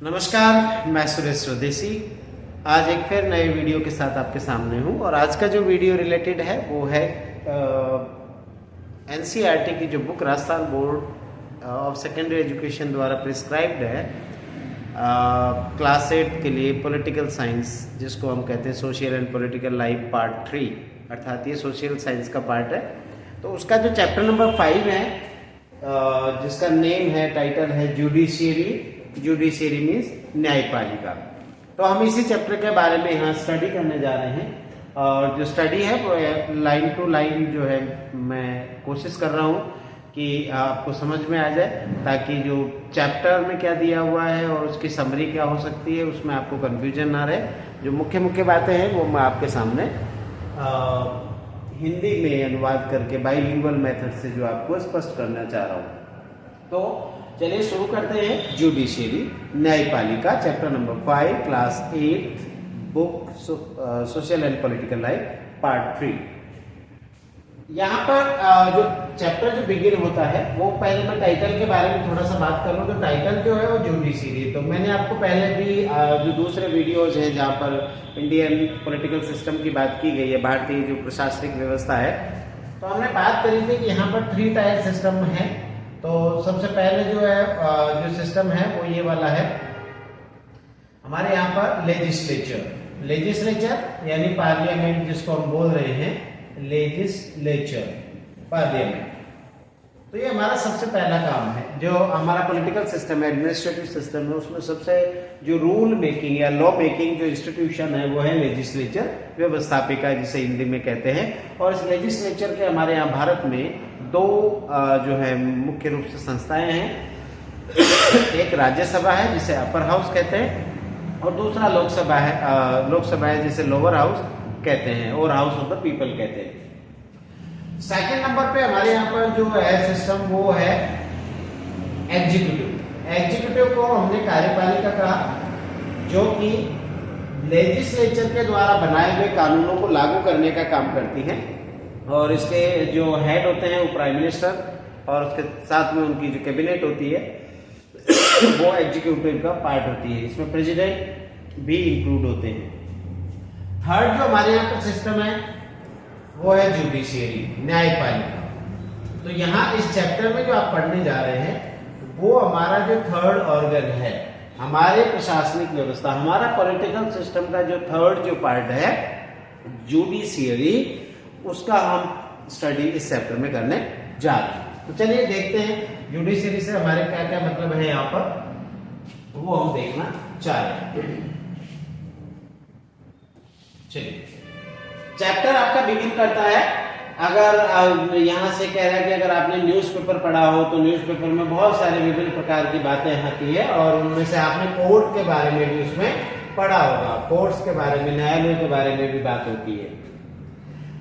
नमस्कार, मैं सुरेश स्वदेशी। आज एक फिर नए वीडियो के साथ आपके सामने हूँ और आज का जो वीडियो रिलेटेड है वो है एनसीईआरटी की जो book Rajasthan board of secondary education द्वारा प्रिस्क्राइब्ड है क्लास 8 के लिए पॉलिटिकल साइंस, जिसको हम कहते हैं social and political life part 3, अर्थात ये सोशल साइंस का पार्ट है। तो उसका जो चैप्टर नंबर 5 है, जिसका नेम है, टाइटल है जुडिशियरी मीन्स न्यायपालिका। तो हम इसी चैप्टर के बारे में यहाँ स्टडी करने जा रहे हैं और जो स्टडी है वो लाइन टू लाइन जो है मैं कोशिश कर रहा हूँ कि आपको समझ में आ जाए, ताकि जो चैप्टर में क्या दिया हुआ है और उसकी समरी क्या हो सकती है उसमें आपको कंफ्यूजन ना रहे। जो मुख्य मुख्य बातें हैं वो मैं आपके सामने हिंदी में अनुवाद करके बाइलिंगुअल मेथड से जो आपको स्पष्ट करना चाह रहा हूँ। तो चलिए शुरू करते हैं। जुडिशियरी, न्यायपालिका, chapter number 5, class 8, book social and political life part 3। यहाँ पर जो चैप्टर जो बिगिन होता है वो पहले मैं टाइटल के बारे में थोड़ा सा बात कर लूँ। तो टाइटल जो है वो जुडिशियरी। तो मैंने आपको पहले भी जो दूसरे वीडियोज हैं जहाँ पर इंडियन पॉलिटिकल सिस्टम की बात की गई है, भारतीय जो प्रशासनिक व्यवस्था है, तो हमने बात करी थी कि यहाँ पर 3 टायर सिस्टम है। तो सबसे पहले जो है जो सिस्टम है वो ये वाला है। हमारे यहाँ पर लेजिस्लेचर यानी पार्लियामेंट, जिसको हम बोल रहे हैं लेजिस्लेचर, पार्लियामेंट। तो ये हमारा सबसे पहला काम है। जो हमारा पॉलिटिकल सिस्टम है, एडमिनिस्ट्रेटिव सिस्टम है, उसमें सबसे जो रूल मेकिंग या लॉ मेकिंग जो इंस्टीट्यूशन है वो है लेजिस्लेचर, व्यवस्थापिका जिसे हिंदी में कहते हैं। और इस लेजिस्लेचर के हमारे यहाँ भारत में 2 जो है मुख्य रूप से संस्थाएं हैं। एक राज्यसभा है जिसे अपर हाउस कहते हैं, और दूसरा लोकसभा है जिसे लोअर हाउस कहते हैं और हाउस ऑफ द पीपल कहते हैं। सेकंड नंबर पे हमारे यहाँ पर जो है सिस्टम वो है एग्जीक्यूटिव को हमने कार्यपालिका कहा, जो कि लेजिस्लेचर के द्वारा बनाए हुए कानूनों को लागू करने का काम करती है। और इसके जो हेड होते हैं वो प्राइम मिनिस्टर, और उसके साथ में उनकी जो कैबिनेट होती है वो एग्जीक्यूटिव का पार्ट होती है। इसमें प्रेसिडेंट भी इंक्लूड होते हैं। थर्ड जो हमारे यहाँ पर सिस्टम है वो है जुडिशियरी, न्यायपालिका। तो यहाँ इस चैप्टर में जो आप पढ़ने जा रहे हैं वो हमारा जो थर्ड ऑर्गन है, हमारे प्रशासनिक व्यवस्था, हमारा पॉलिटिकल सिस्टम का जो थर्ड जो पार्ट है जुडिशियरी, उसका हम स्टडी इस चैप्टर में करने जा रहे हैं। तो चलिए देखते हैं जुडिशियरी से हमारे क्या क्या मतलब है यहाँ पर, वो हम देखना चाह रहे हैं। चलिए, चैप्टर आपका बिगिन करता है। अगर यहां से कह रहा है कि अगर आपने न्यूज़पेपर पढ़ा हो तो न्यूज़पेपर में बहुत सारे विभिन्न प्रकार की बातें आती है, और उनमें से आपने कोर्ट के बारे में भी उसमें पढ़ा होगा। कोर्ट्स के बारे में, न्यायालय के बारे में भी बात होती है।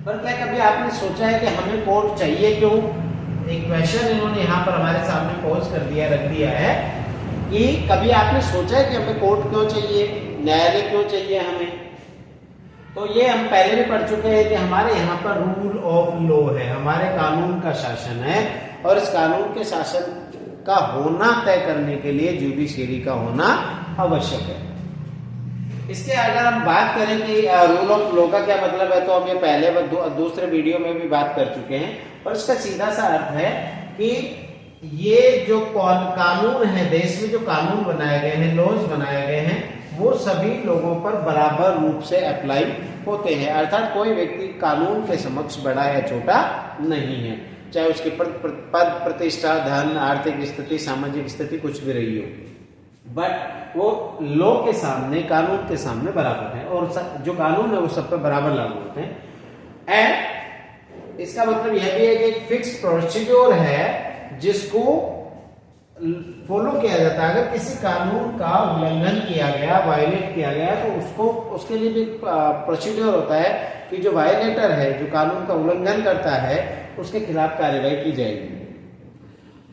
पर क्या कभी आपने सोचा है कि हमें कोर्ट चाहिए क्यों? एक क्वेश्चन इन्होंने यहाँ पर हमारे सामने पोज कर दिया, रख दिया है कि कभी आपने सोचा है कि हमें कोर्ट क्यों चाहिए, न्यायालय क्यों चाहिए हमें? तो ये हम पहले भी पढ़ चुके हैं कि हमारे यहाँ पर रूल ऑफ लॉ है, हमारे कानून का शासन है, और इस कानून के शासन का होना तय करने के लिए जुडिशियरी का होना आवश्यक है। इसके अगर हम बात करें कि रूल ऑफ लॉ का क्या मतलब है, तो हम ये पहले दूसरे वीडियो में भी बात कर चुके हैं, और इसका सीधा सा अर्थ है कि ये जो कानून है, देश में जो कानून बनाए गए हैं, लॉज बनाए गए हैं, वो सभी लोगों पर बराबर रूप से अप्लाई होते हैं। अर्थात कोई व्यक्ति कानून के समक्ष बड़ा या छोटा नहीं है, चाहे उसकी पद प्रतिष्ठा, धन, आर्थिक स्थिति, सामाजिक स्थिति कुछ भी रही हो, बट वो लॉ के सामने, कानून के सामने बराबर है, और जो कानून है वो सब पर बराबर लागू होते हैं। एंड इसका मतलब यह भी है कि एक फिक्स प्रोसीड्योर है जिसको फॉलो किया जाता है। अगर किसी कानून का उल्लंघन किया गया, वायलेट किया गया, तो उसके लिए भी प्रोसीड्योर होता है कि जो वायलेटर है, जो कानून का उल्लंघन करता है, उसके खिलाफ कार्रवाई की जाएगी।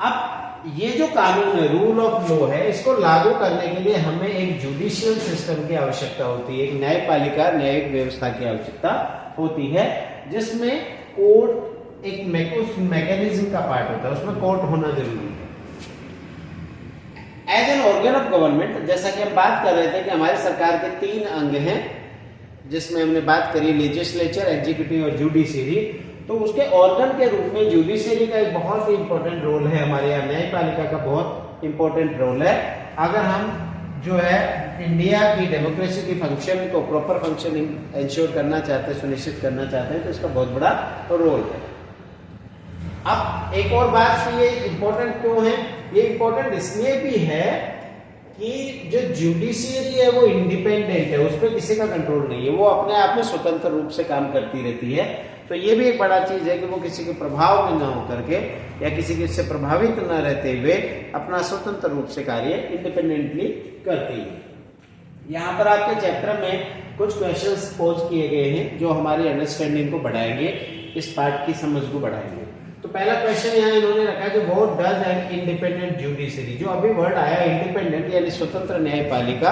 अब ये जो कानून है, रूल ऑफ लॉ है, इसको लागू करने के लिए हमें एक जुडिशियल सिस्टम की आवश्यकता होती है, एक न्यायपालिका, न्यायिक व्यवस्था की आवश्यकता होती है, जिसमें कोर्ट एक मैकेनिज्म का पार्ट होता है, उसमें कोर्ट होना जरूरी है। As an organ of government, जैसा कि हम बात कर रहे थे कि हमारी सरकार के 3 अंग हैं, जिसमें हमने बात करी लेजिस्लेचर, एग्जीक्यूटिव और जुडिशरी। तो उसके ऑर्गन के रूप में जुडिशरी का एक बहुत ही इंपॉर्टेंट रोल है, हमारे यहाँ न्यायपालिका का बहुत इंपॉर्टेंट रोल है। अगर हम जो है इंडिया की डेमोक्रेसी की फंक्शन को प्रॉपर फंक्शन इंश्योर करना चाहते हैं, सुनिश्चित करना चाहते हैं, तो इसका बहुत बड़ा रोल है। अब एक और बात, ये इंपॉर्टेंट क्यों है? ये इंपॉर्टेंट इसलिए भी है कि जो जुडिशियरी है वो इंडिपेंडेंट है, उस पर किसी का कंट्रोल नहीं है, वो अपने आप में स्वतंत्र रूप से काम करती रहती है। तो ये भी एक बड़ा चीज है कि वो किसी के प्रभाव में न होकर के या किसी के से प्रभावित न रहते हुए अपना स्वतंत्र रूप से कार्य इंडिपेंडेंटली करती है। यहाँ पर आपके चैप्टर में कुछ क्वेश्चंस पोज किए गए हैं जो हमारी अंडरस्टैंडिंग को बढ़ाएंगे, इस पार्ट की समझ को बढ़ाएंगे। तो पहला क्वेश्चन यहाँ इन्होंने रखा है कि what does an independent judiciary. जो अभी वर्ड आया इंडिपेंडेंट यानी स्वतंत्र न्यायपालिका,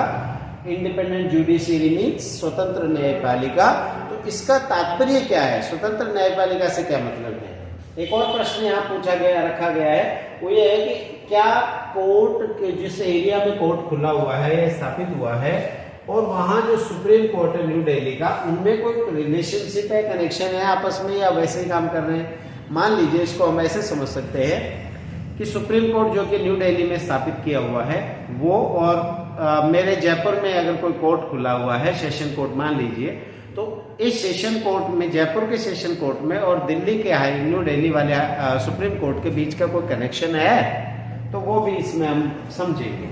इंडिपेंडेंट जुडिशरी मीन्स स्वतंत्र न्यायपालिका। तो इसका तात्पर्य क्या है? स्वतंत्र न्यायपालिका से क्या मतलब है? एक और प्रश्न यहाँ पूछा गया, रखा गया है, वो ये है कि क्या कोर्ट के जिस एरिया में कोर्ट खुला हुआ है या स्थापित हुआ है और वहां जो सुप्रीम कोर्ट है न्यू दिल्ली का, उनमें कोई रिलेशनशिप है, कनेक्शन है आपस में, या वैसे ही काम कर रहे हैं? मान लीजिए, इसको हम ऐसे समझ सकते हैं कि सुप्रीम कोर्ट जो कि न्यू दिल्ली में स्थापित किया हुआ है वो, और मेरे जयपुर में अगर कोई कोर्ट खुला हुआ है, सेशन कोर्ट मान लीजिए, तो इस सेशन कोर्ट में, जयपुर के सेशन कोर्ट में और दिल्ली के न्यू दिल्ली वाले सुप्रीम कोर्ट के बीच का कोई कनेक्शन है, तो वो भी इसमें हम समझेंगे।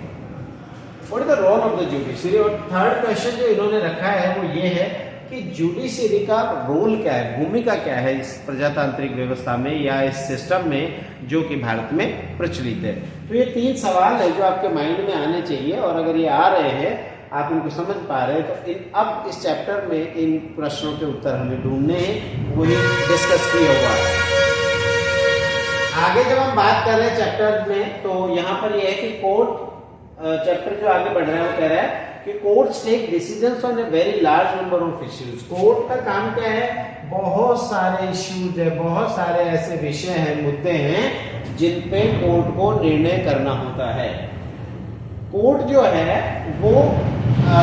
What is the role of the judiciary. और थर्ड क्वेश्चन जो इन्होंने रखा है वो ये है कि जुडिशरी का रोल क्या है, भूमिका क्या है इस प्रजातांत्रिक व्यवस्था में या इस सिस्टम में जो कि भारत में प्रचलित है। तो ये 3 सवाल है जो आपके माइंड में आने चाहिए, और अगर ये आ रहे हैं, आप इनको समझ पा रहे हैं, तो अब इस चैप्टर में इन प्रश्नों के उत्तर हमें ढूंढने हैं, वही डिस्कस किया हुआ है। आगे जब हम बात कर रहे हैं चैप्टर में, तो यहाँ पर यह है कि कोर्ट, चैप्टर जो आगे बढ़ रहा है वो कह रहा है कि courts take decisions on a very large number of issues. Court का काम क्या है? बहुत सारे इश्यूज है, बहुत सारे ऐसे विषय हैं, मुद्दे हैं जिन पे कोर्ट को निर्णय करना होता है। कोर्ट जो है वो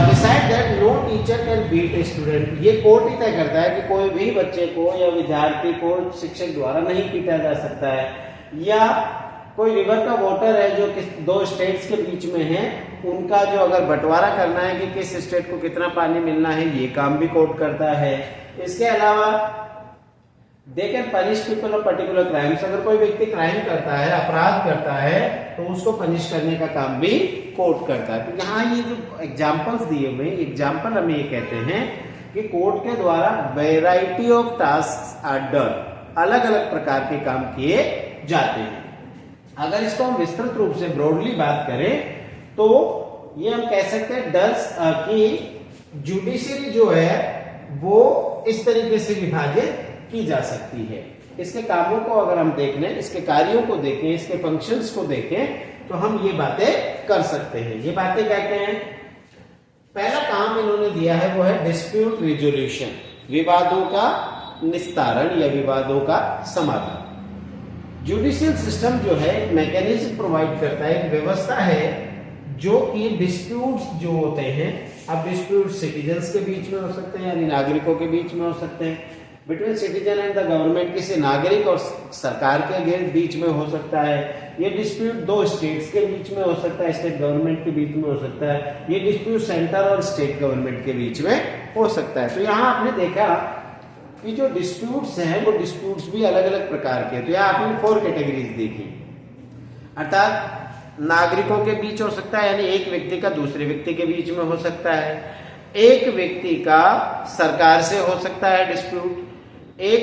decide that no teacher can beat a student. ये कोर्ट ही तय करता है कि कोई भी बच्चे को या विद्यार्थी को शिक्षक द्वारा नहीं पीटा जा सकता है, या कोई रिवर का वाटर है जो 2 स्टेट्स के बीच में है, उनका जो अगर बंटवारा करना है कि किस स्टेट को कितना पानी मिलना है, ये काम भी कोर्ट करता है। इसके अलावा they can punish people of particular crimes. अगर कोई व्यक्ति क्राइम करता है, अपराध करता है, तो उसको पनिश करने का काम भी कोर्ट करता है। तो यहाँ ये जो एग्जाम्पल्स दिए हुए, एग्जाम्पल हमें ये कहते हैं कि कोर्ट के द्वारा variety of task are done, अलग अलग प्रकार के काम किए जाते हैं। अगर इसको हम विस्तृत रूप से ब्रॉडली बात करें तो ये हम कह सकते हैं कि जुडिशरी जो है वो इस तरीके से विभाजित की जा सकती है। इसके कामों को अगर हम देख लें, इसके कार्यों को देखें, इसके फंक्शंस को देखें, तो हम ये बातें कर सकते हैं। ये बातें कहते हैं, पहला काम इन्होंने दिया है वो है डिस्प्यूट रिजोल्यूशन, विवादों का निस्तारण या विवादों का समाधान। जुडिशियल सिस्टम जो है एक मैकेनिज्म प्रोवाइड करता है, एक व्यवस्था है जो कि डिस्प्यूट्स जो होते हैं, अब डिस्प्यूट सिटीजन्स के बीच में हो सकते हैं यानी नागरिकों के बीच में हो सकते हैं, between citizen and the government, किसी नागरिक और सरकार के बीच में हो सकता है, ये डिस्प्यूट 2 स्टेट्स के बीच में हो सकता है, स्टेट गवर्नमेंट के बीच में हो सकता है, ये डिस्प्यूट सेंटर और स्टेट गवर्नमेंट के बीच में हो सकता है। तो यहाँ आपने देखा कि जो डिस्प्यूट्स हैं वो डिस्प्यूट्स भी अलग अलग प्रकार के, तो यहाँ आपने 4 कैटेगरीज देखी, अर्थात नागरिकों के बीच हो सकता है यानी एक व्यक्ति का दूसरे व्यक्ति के बीच में हो सकता है, एक व्यक्ति का सरकार से हो सकता है डिस्प्यूट, एक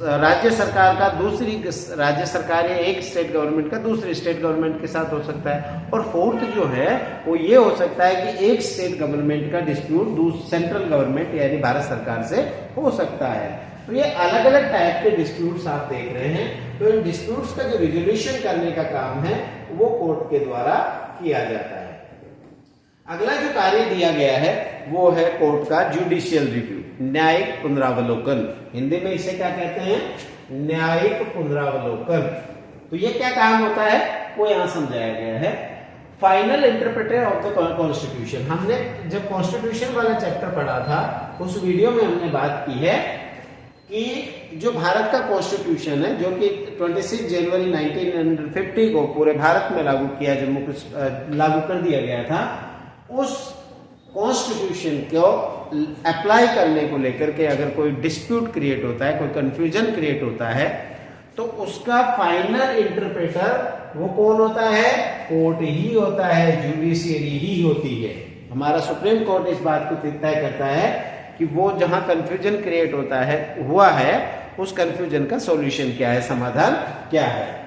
राज्य सरकार का दूसरी राज्य सरकार या एक स्टेट गवर्नमेंट का दूसरी स्टेट गवर्नमेंट के साथ हो सकता है, और फोर्थ जो है वो ये हो सकता है कि एक स्टेट गवर्नमेंट का डिस्प्यूट सेंट्रल गवर्नमेंट यानी भारत सरकार से हो सकता है। तो ये अलग अलग टाइप के डिस्प्यूट्स आप देख रहे हैं। तो इन डिस्प्यूट्स का जो रिजोल्यूशन करने का काम है वो कोर्ट के द्वारा किया जाता है। अगला जो कार्य दिया गया है वो है कोर्ट का जुडिशियल रिव्यू, न्यायिक पुनरावलोकन। हिंदी में इसे क्या कहते हैं? न्यायिक पुनरावलोकन। तो ये क्या काम होता है वो यहां समझाया गया है। Final interpreter of the constitution. हमने जब कॉन्स्टिट्यूशन वाला चैप्टर पढ़ा था उस वीडियो में हमने बात की है कि जो भारत का कॉन्स्टिट्यूशन है, जो कि 26 जनवरी 1950 को पूरे भारत में लागू कर दिया गया था, उस कॉन्स्टिट्यूशन को अप्लाई करने को लेकर के अगर कोई डिस्प्यूट क्रिएट होता है, कोई कंफ्यूजन क्रिएट होता है, तो उसका फाइनल इंटरप्रेटर वो कौन होता है? कोर्ट ही होता है, जुडिशियरी ही होती है। हमारा सुप्रीम कोर्ट इस बात को तय करता है कि वो जहां कंफ्यूजन क्रिएट हुआ है उस कंफ्यूजन का सॉल्यूशन क्या है, समाधान क्या है।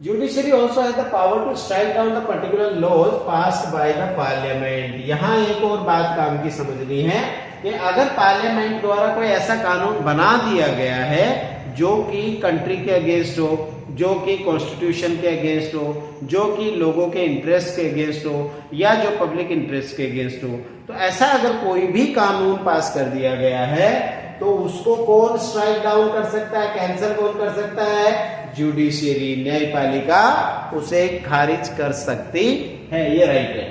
Judiciary also has the power to strike down the particular laws passed by the parliament. यहां एक और बात काम की समझनी है कि अगर पार्लियामेंट द्वारा कोई ऐसा कानून बना दिया गया है जो कि कंट्री के अगेंस्ट हो, जो कि कॉन्स्टिट्यूशन के अगेंस्ट हो, जो कि लोगों के इंटरेस्ट के अगेंस्ट हो, या जो पब्लिक इंटरेस्ट के अगेंस्ट हो, तो ऐसा अगर कोई भी कानून पास कर दिया गया है तो उसको कौन स्ट्राइक डाउन कर सकता है, कैंसिल कौन कर सकता है? जुडिशियरी, न्यायपालिका उसे खारिज कर सकती है। ये राइट है।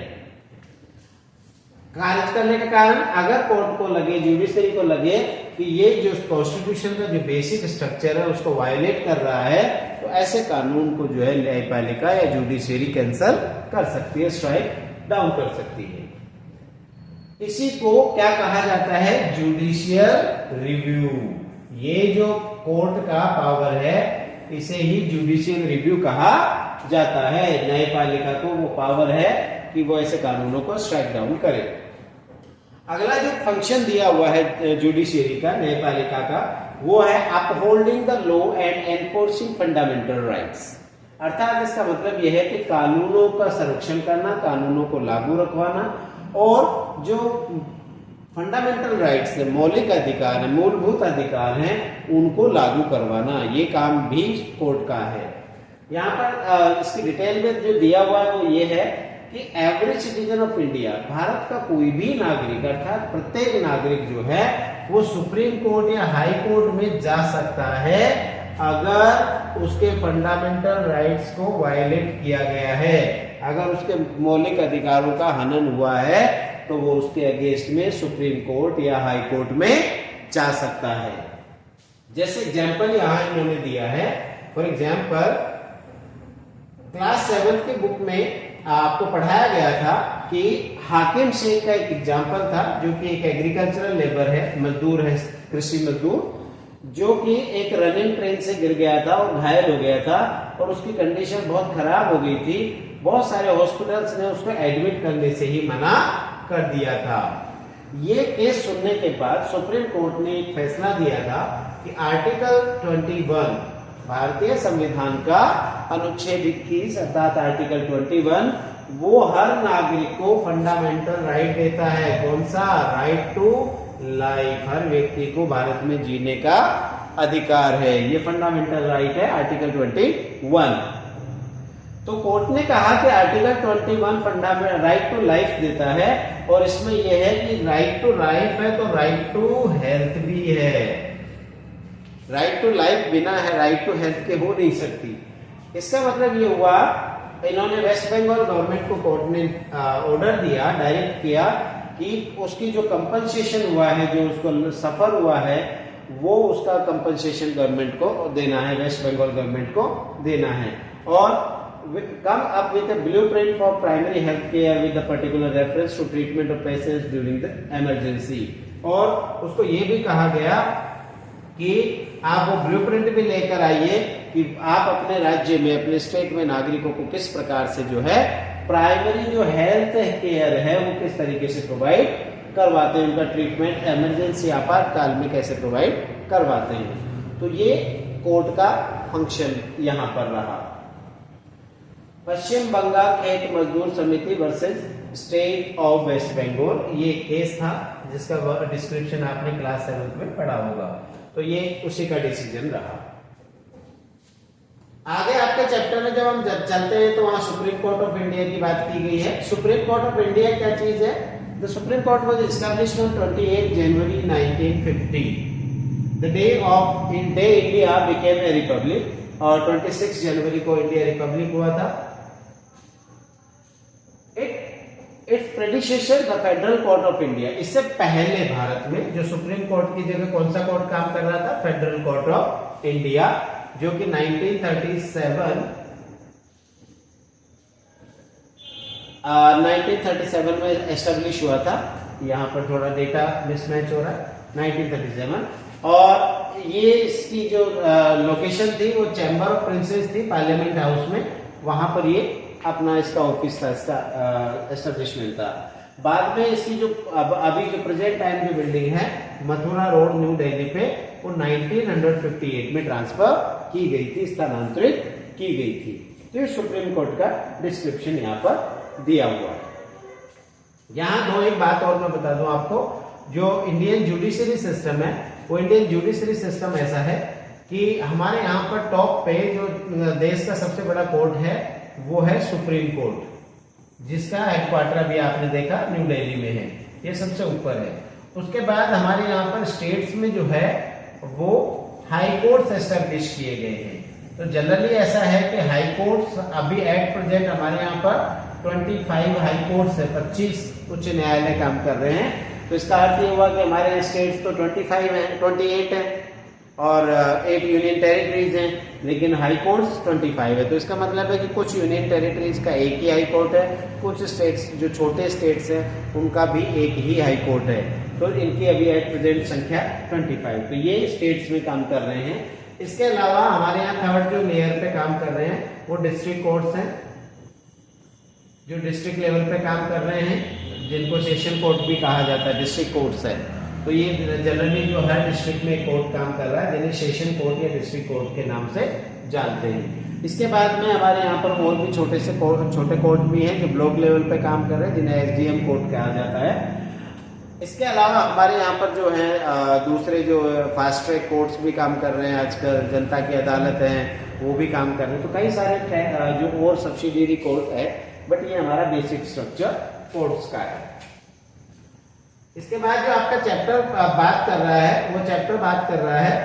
खारिज करने का कारण अगर कोर्ट को लगे, जुडिशरी को लगे कि ये जो कॉन्स्टिट्यूशन का जो बेसिक स्ट्रक्चर है उसको वायलेट कर रहा है, तो ऐसे कानून को जो है न्यायपालिका या जुडिशरी कैंसिल कर सकती है, स्ट्राइक डाउन कर सकती है। इसी को क्या कहा जाता है? Judicial review. ये जो कोर्ट का पावर है इसे ही जुडिशियल रिव्यू कहा जाता है। न्यायपालिका को वो पावर है कि वो ऐसे कानूनों को स्ट्राइक डाउन करे। अगला जो फंक्शन दिया हुआ है जुडिशियरी का, न्यायपालिका का, वो है upholding the law and enforcing fundamental rights. अर्थात इसका मतलब यह है कि कानूनों का संरक्षण करना, कानूनों को लागू रखवाना और जो फंडामेंटल राइट्स है, मौलिक अधिकार है, मूलभूत अधिकार हैं, उनको लागू करवाना, ये काम भी कोर्ट का है। यहाँ पर इसकी डिटेल में जो दिया हुआ है वो ये है कि average citizen of India, Bharat का कोई भी नागरिक, अर्थात प्रत्येक नागरिक जो है वो सुप्रीम कोर्ट या हाई कोर्ट में जा सकता है अगर उसके फंडामेंटल राइट्स को वायलेट किया गया है, अगर उसके मौलिक अधिकारों का हनन हुआ है तो वो उसके अगेंस्ट में सुप्रीम कोर्ट या हाई कोर्ट में जा सकता है। जैसे एग्जाम्पल यहां इन्होंने दिया है, फॉर एग्जाम्पल क्लास 7 की बुक में आपको पढ़ाया गया था कि हाकिम शेख का एक एग्जाम्पल था, जो कि एक एग्रीकल्चरल लेबर है, मजदूर है, कृषि मजदूर, जो कि एक रनिंग ट्रेन से गिर गया था और घायल हो गया था और उसकी कंडीशन बहुत खराब हो गई थी। बहुत सारे हॉस्पिटल्स ने उसको एडमिट करने से ही मना कर दिया था। ये केस सुनने के बाद सुप्रीम कोर्ट ने एक फैसला दिया था कि आर्टिकल 21 भारतीय संविधान का अनुच्छेद 21 अर्थात आर्टिकल 21 वो हर नागरिक को फंडामेंटल राइट देता है। कौन सा? Right to life. हर व्यक्ति को भारत में जीने का अधिकार है, ये फंडामेंटल राइट है आर्टिकल 21। तो कोर्ट ने कहा कि article 21 fundamental right to life देता है और इसमें यह है कि राइट टू लाइफ है तो राइट टू हेल्थ भी है। राइट टू लाइफ बिना है राइट टू हेल्थ के हो नहीं सकती। इसका मतलब ये हुआ, इन्होंने वेस्ट बंगाल गवर्नमेंट को कोर्ट ने ऑर्डर दिया, डायरेक्ट किया कि उसकी जो कंपनसेशन हुआ है, जो उसको सफर हुआ है, वो उसका कंपनसेशन गवर्नमेंट को देना है, वेस्ट बंगाल गवर्नमेंट को देना है। और come up with a blueprint for primary health care with a particular reference to treatment of patients during the emergency। और उसको ये भी कहा गया कि आप वो ब्लूप्रिंट भी लेकर आइए कि आप अपने राज्य में, अपने स्टेट में नागरिकों को किस प्रकार से जो है प्राइमरी जो हेल्थ केयर है वो किस तरीके से प्रोवाइड करवाते हैं, उनका ट्रीटमेंट इमरजेंसी आपातकाल में कैसे प्रोवाइड करवाते हैं। तो ये कोर्ट का फंक्शन यहां पर रहा। पश्चिम Bengal Khet Mazdoor Samiti versus state of West Bengal, ये केस था जिसका डिस्क्रिप्शन आपने क्लास 7 में पढ़ा होगा। तो ये उसी का डिसीजन रहा। आगे आपके चैप्टर में जब हम चलते हैं तो वहां सुप्रीम कोर्ट ऑफ इंडिया की बात की गई है। सुप्रीम कोर्ट ऑफ इंडिया क्या चीज है? The supreme court was established on 28 January 1950, the day India became a Republic. और 26 जनवरी को इंडिया रिपब्लिक हुआ था। Predecessor the federal court of India, इससे पहले भारत में जो सुप्रीम कोर्ट की जगह कौन सा कोर्ट काम कर रहा था, फेडरल कोर्ट ऑफ इंडिया, जो कि 1937 में एस्टेब्लिश हुआ था। यहाँ पर थोड़ा डेटा मिसमैच हो रहा है, 1937। और ये इसकी जो लोकेशन थी वो चैम्बर ऑफ प्रिंसेस थी, पार्लियामेंट हाउस में, वहां पर ये अपना इसका ऑफिस था, इसका एस्टेब्लिशमेंट था। बाद में इसकी जो अभी जो प्रेजेंट टाइम जो बिल्डिंग है मथुरा रोड न्यू दिल्ली पे, वो 1958 में ट्रांसफर की गई थी, स्थानांतरित की गई थी। तो ये सुप्रीम कोर्ट का डिस्क्रिप्शन यहाँ पर दिया हुआ है। यहाँ दो एक बात और मैं बता दूं आपको, जो इंडियन जुडिशरी सिस्टम है, वो इंडियन जुडिशरी सिस्टम ऐसा है कि हमारे यहाँ पर टॉप पे जो देश का सबसे बड़ा कोर्ट है वो है सुप्रीम कोर्ट, जिसका हेडक्वार्टर अभी आपने देखा न्यू दिल्ली में है, ये सबसे ऊपर है। उसके बाद हमारे यहाँ पर स्टेट्स में जो है वो हाई कोर्ट्स एस्टेब्लिश किए गए हैं। तो जनरली ऐसा है कि हाई कोर्ट्स अभी एट प्रेजेंट हमारे यहाँ पर 25 हाई कोर्ट्स है, 25 उच्च न्यायालय काम कर रहे हैं। तो इसका अर्थ ये हुआ कि हमारे यहाँ स्टेट्स तो 25 है, 28 है और 8 यूनियन टेरिटरीज हैं, लेकिन हाई कोर्ट्स 25 है। तो इसका मतलब है कि कुछ यूनियन टेरिटरीज का एक ही हाई कोर्ट है, कुछ स्टेट्स जो छोटे स्टेट्स हैं उनका भी एक ही हाई कोर्ट है। तो इनकी अभी एट प्रेजेंट संख्या 25। तो ये स्टेट्स में काम कर रहे हैं। इसके अलावा हमारे यहाँ थर्ड जो लेयर पे काम कर रहे हैं वो डिस्ट्रिक्ट कोर्ट्स हैं, जो डिस्ट्रिक्ट लेवल पे काम कर रहे हैं, जिनको सेशन कोर्ट भी कहा जाता है, डिस्ट्रिक्ट कोर्ट्स है। तो ये जनरली जो हर डिस्ट्रिक्ट में कोर्ट काम कर रहा है, जिन्हें सेशन कोर्ट या डिस्ट्रिक्ट कोर्ट के नाम से जानते हैं। इसके बाद में हमारे यहाँ पर और भी छोटे कोर्ट भी हैं जो ब्लॉक लेवल पे काम कर रहे हैं, जिन्हें एसडीएम कोर्ट कहा जाता है। इसके अलावा हमारे यहाँ पर जो है दूसरे जो फास्ट ट्रैक कोर्ट्स भी काम कर रहे हैं आजकल, जनता की अदालत है वो भी काम कर रहे हैं। तो कई सारे जो और सब्सिडियरी कोर्ट है, बट ये हमारा बेसिक स्ट्रक्चर कोर्ट्स का है। इसके बाद जो आपका चैप्टर बात कर रहा है, वो चैप्टर बात कर रहा है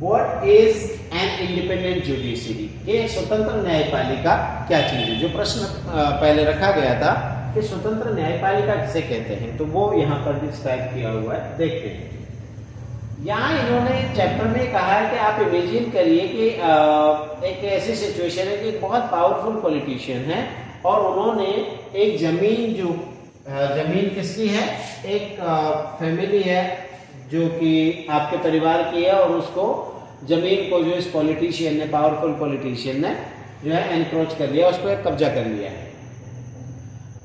what is an independent judiciary, एक स्वतंत्र न्यायपालिका क्या चीज है। जो प्रश्न पहले रखा गया था कि स्वतंत्र न्यायपालिका किसे कहते हैं, तो वो यहाँ पर डिस्क्राइब किया हुआ है, देखते हैं। यहाँ इन्होंने चैप्टर में कहा है कि आप इमेजिन करिए कि एक ऐसी सिचुएशन है कि एक बहुत पावरफुल पॉलिटिशियन है और उन्होंने एक जमीन, जो जमीन किसकी है, एक फैमिली है जो कि आपके परिवार की है, और उसको जमीन को जो इस पॉलिटिशियन ने, पावरफुल पॉलिटिशियन ने जो है एनक्रोच कर लिया, उस पर कब्जा कर लिया है।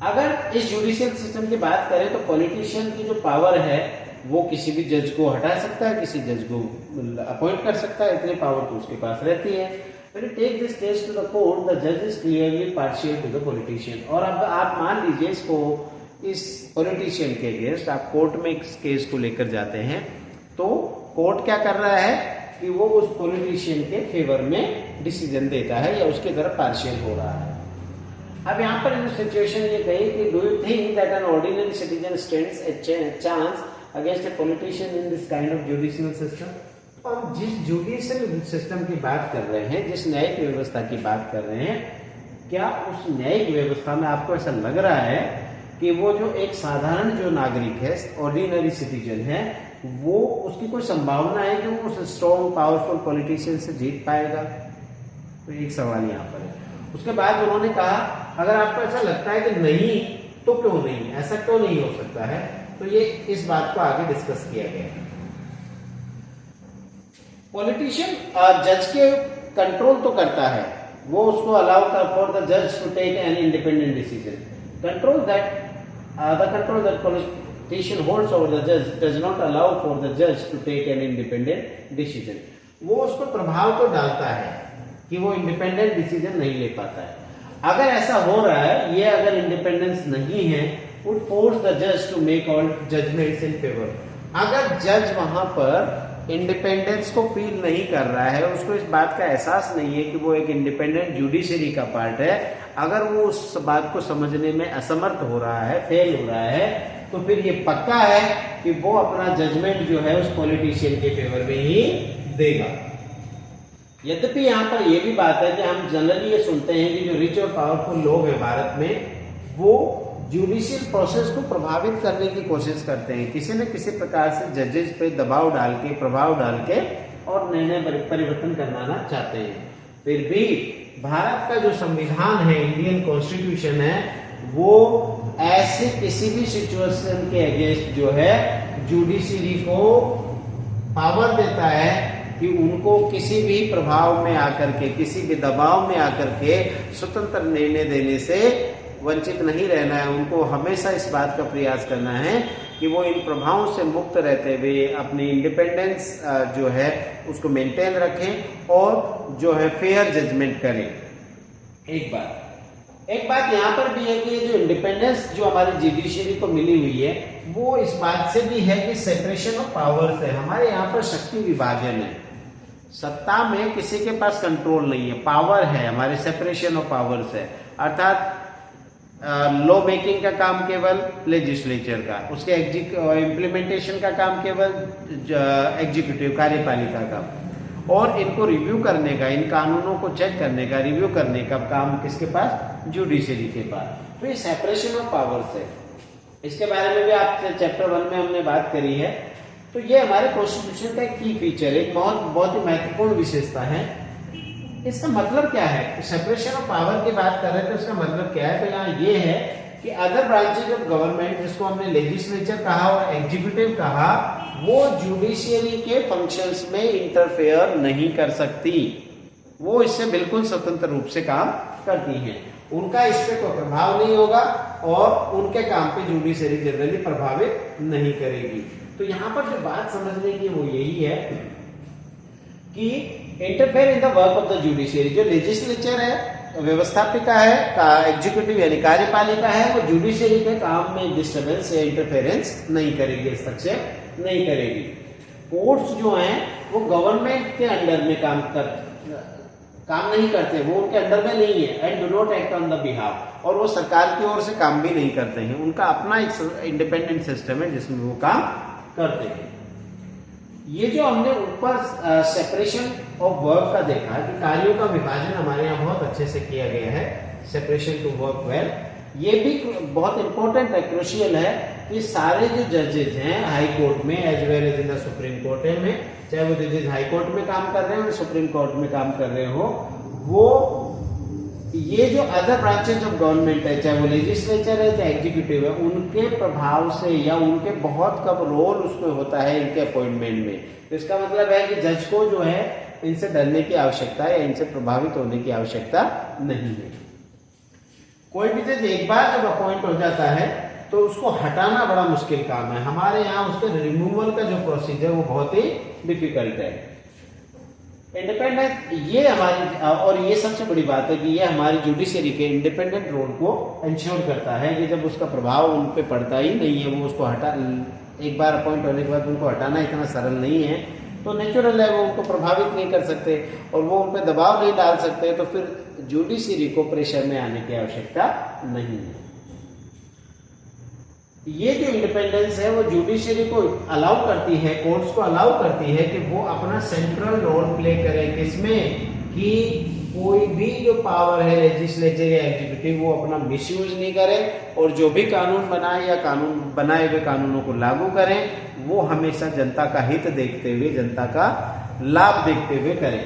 अगर इस जुडिशियल सिस्टम की बात करें तो पॉलिटिशियन की जो पावर है वो किसी भी जज को हटा सकता है, किसी जज को अपॉइंट कर सकता है, इतनी पावर तो उसके पास रहती है। When you take this case to the court, the judge is clearly partial to the politician। और अब आप मान लीजिए इसको, इस पॉलिटिशियन के अगेंस्ट आप कोर्ट में इस केस को लेकर जाते हैं, तो कोर्ट क्या कर रहा है कि वो उस पॉलिटिशियन के फेवर में डिसीजन देता है या उसकी तरफ पार्शियल हो रहा है। अब यहाँ पर जो सिचुएशन ये कही कि do you think that an ordinary citizen stands a chance against a politician in this kind of judicial system. हम जिस जुडिशियल सिस्टम की बात कर रहे हैं, जिस न्यायिक व्यवस्था की बात कर रहे हैं, क्या उस न्यायिक व्यवस्था में आपको ऐसा लग रहा है कि वो जो एक साधारण जो नागरिक है, ऑर्डिनरी सिटीजन है, वो उसकी कोई संभावना है कि वो उस स्ट्रॉन्ग पावरफुल पॉलिटिशियन से जीत पाएगा? तो एक सवाल यहाँ पर है। उसके बाद उन्होंने कहा अगर आपको ऐसा लगता है कि नहीं, तो क्यों नहीं, ऐसा क्यों नहीं हो सकता है, तो ये इस बात को आगे डिस्कस किया गया है। पॉलिटिशियन जज के कंट्रोल तो करता है, वो उसको अलाउ फॉर द जज to take an independent decision. Control that politician holds over the जज does not allow for the जज to take an independent decision. वो उसको प्रभाव तो डालता है कि वो इंडिपेंडेंट डिसीजन नहीं ले पाता है। अगर ऐसा हो रहा है, ये अगर इंडिपेंडेंस नहीं है, would force the judge to make all judgments in favor। अगर जज वहां पर इंडिपेंडेंस को फील नहीं कर रहा है, उसको इस बात का एहसास नहीं है कि वो एक इंडिपेंडेंट जुडिशरी का पार्ट है, अगर वो उस बात को समझने में असमर्थ हो रहा है, फेल हो रहा है, तो फिर ये पक्का है कि वो अपना जजमेंट जो है उस पॉलिटिशियन के फेवर में ही देगा। यद्यपि यहाँ पर यह भी बात है कि हम जनरली ये सुनते हैं कि जो रिच और पावरफुल लोग हैं भारत में वो जुडिशियल प्रोसेस को प्रभावित करने की कोशिश करते हैं, किसी न किसी प्रकार से जजेस पे दबाव डाल के, प्रभाव डाल के और निर्णय परिवर्तन करवाना चाहते हैं। फिर भी भारत का जो संविधान है, इंडियन कॉन्स्टिट्यूशन है, वो ऐसे किसी भी सिचुएशन के अगेंस्ट जो है जुडिशरी को पावर देता है कि उनको किसी भी प्रभाव में आकर के, किसी भी दबाव में आकर के स्वतंत्र निर्णय देने से वंचित नहीं रहना है। उनको हमेशा इस बात का प्रयास करना है कि वो इन प्रभावों से मुक्त रहते हुए अपनी इंडिपेंडेंस जो है उसको मेंटेन रखें और जो है फेयर जजमेंट करें। एक बात यहाँ पर भी है कि जो इंडिपेंडेंस जो हमारी जुडिशरी को मिली हुई है वो इस बात से भी है कि सेपरेशन ऑफ पावर्स है। हमारे यहाँ पर शक्ति विभाजन है, सत्ता में किसी के पास कंट्रोल नहीं है, पावर है, हमारे सेपरेशन ऑफ पावर्स है। अर्थात लॉ मेकिंग का काम केवल लेजिस्लेचर का, उसके इम्प्लीमेंटेशन का काम केवल एग्जीक्यूटिव कार्यपालिका का, और इनको रिव्यू करने का, इन कानूनों को चेक करने का, रिव्यू करने का काम किसके पास? जुडिशरी के पास। तो ये सेपरेशन ऑफ पावर्स है, इसके बारे में भी आप चैप्टर 1 में हमने बात करी है। तो ये हमारे कॉन्स्टिट्यूशन का एक की फीचर है, बहुत ही महत्वपूर्ण विशेषता है। इसका मतलब क्या है? सेपरेशन ऑफ पावर की बात कर रहे थे, उसका मतलब क्या है? तो यहाँ ये है कि अदर ब्रांचेज ऑफ गवर्नमेंट, जिसको हमने लेजिस्लेचर कहा और एग्जीक्यूटिव कहा, वो जुडिशियरी के फंक्शंस में इंटरफेयर नहीं कर सकती, वो इससे बिल्कुल स्वतंत्र रूप से काम करती हैं। उनका इस पे कोई प्रभाव नहीं होगा और उनके काम पे जुडिशरी जनरली प्रभावित नहीं करेगी। तो यहाँ पर जो बात समझने की वो यही है कि interfere in the work of the judiciary, जो लेजिस्लेचर है, व्यवस्थापिका है, एग्जीक्यूटिव यानी कार्यपालिका है, वो जुडिशरी के काम में डिस्टर्बेंस या इंटरफेरेंस नहीं करेगी, हस्तक्षेप नहीं करेगी। कोर्ट्स जो हैं वो गवर्नमेंट के अंडर में काम नहीं करते, वो उनके अंडर में नहीं है, and do not act on the behalf, और वो सरकार की ओर से काम भी नहीं करते हैं। उनका अपना एक इंडिपेंडेंट सिस्टम है जिसमें वो काम करते हैं। ये जो हमने ऊपर सेपरेशन ऑफ वर्क का देखा कि कार्यों का विभाजन हमारे यहाँ बहुत अच्छे से किया गया है, सेपरेशन टू वर्क वेल, ये भी बहुत इंपॉर्टेंट है, क्रूशियल है कि सारे जो जजेज हैं हाई कोर्ट में as well as in the supreme court में, चाहे वो जजेज हाई कोर्ट में काम कर रहे हो, सुप्रीम कोर्ट में काम कर रहे हो, वो ये जो अदर ब्रांचेज ऑफ गवर्नमेंट है, चाहे वो लेजिस्लेचर है चाहे एग्जीक्यूटिव है, उनके प्रभाव से या उनके बहुत कम रोल उसमें होता है इनके अपॉइंटमेंट में। तो इसका मतलब है कि जज को जो है इनसे डरने की आवश्यकता है या इनसे प्रभावित होने की आवश्यकता नहीं है। कोई भी जज एक बार जब अपॉइंट हो जाता है तो उसको हटाना बड़ा मुश्किल काम है। हमारे यहाँ उसके रिमूवल का जो प्रोसीजर वो बहुत ही डिफिकल्ट है। इंडिपेंडेंट ये हमारी, और ये सबसे बड़ी बात है कि ये हमारी जुडिशरी के इंडिपेंडेंट रोल को इंश्योर करता है कि जब उसका प्रभाव उन पे पड़ता ही नहीं है, वो उसको हटा, एक बार अपॉइंट होने के बाद उनको हटाना इतना सरल नहीं है, तो नेचुरल है वो उनको प्रभावित नहीं कर सकते और वो उन पर दबाव नहीं डाल सकते, तो फिर जुडिशरी को प्रेशर में आने की आवश्यकता नहीं है। ये जो इंडिपेंडेंस है वो जुडिशरी को अलाउ करती है, कोर्ट्स को अलाउ करती है कि वो अपना सेंट्रल रोल प्ले करे, किसमें कि कोई भी जो पावर है लेजिस्लेचर या एग्जीक्यूटिव वो अपना मिसयूज नहीं करे और जो भी कानून बनाए या कानून बनाए हुए कानूनों को लागू करें वो हमेशा जनता का हित देखते हुए, जनता का लाभ देखते हुए करें।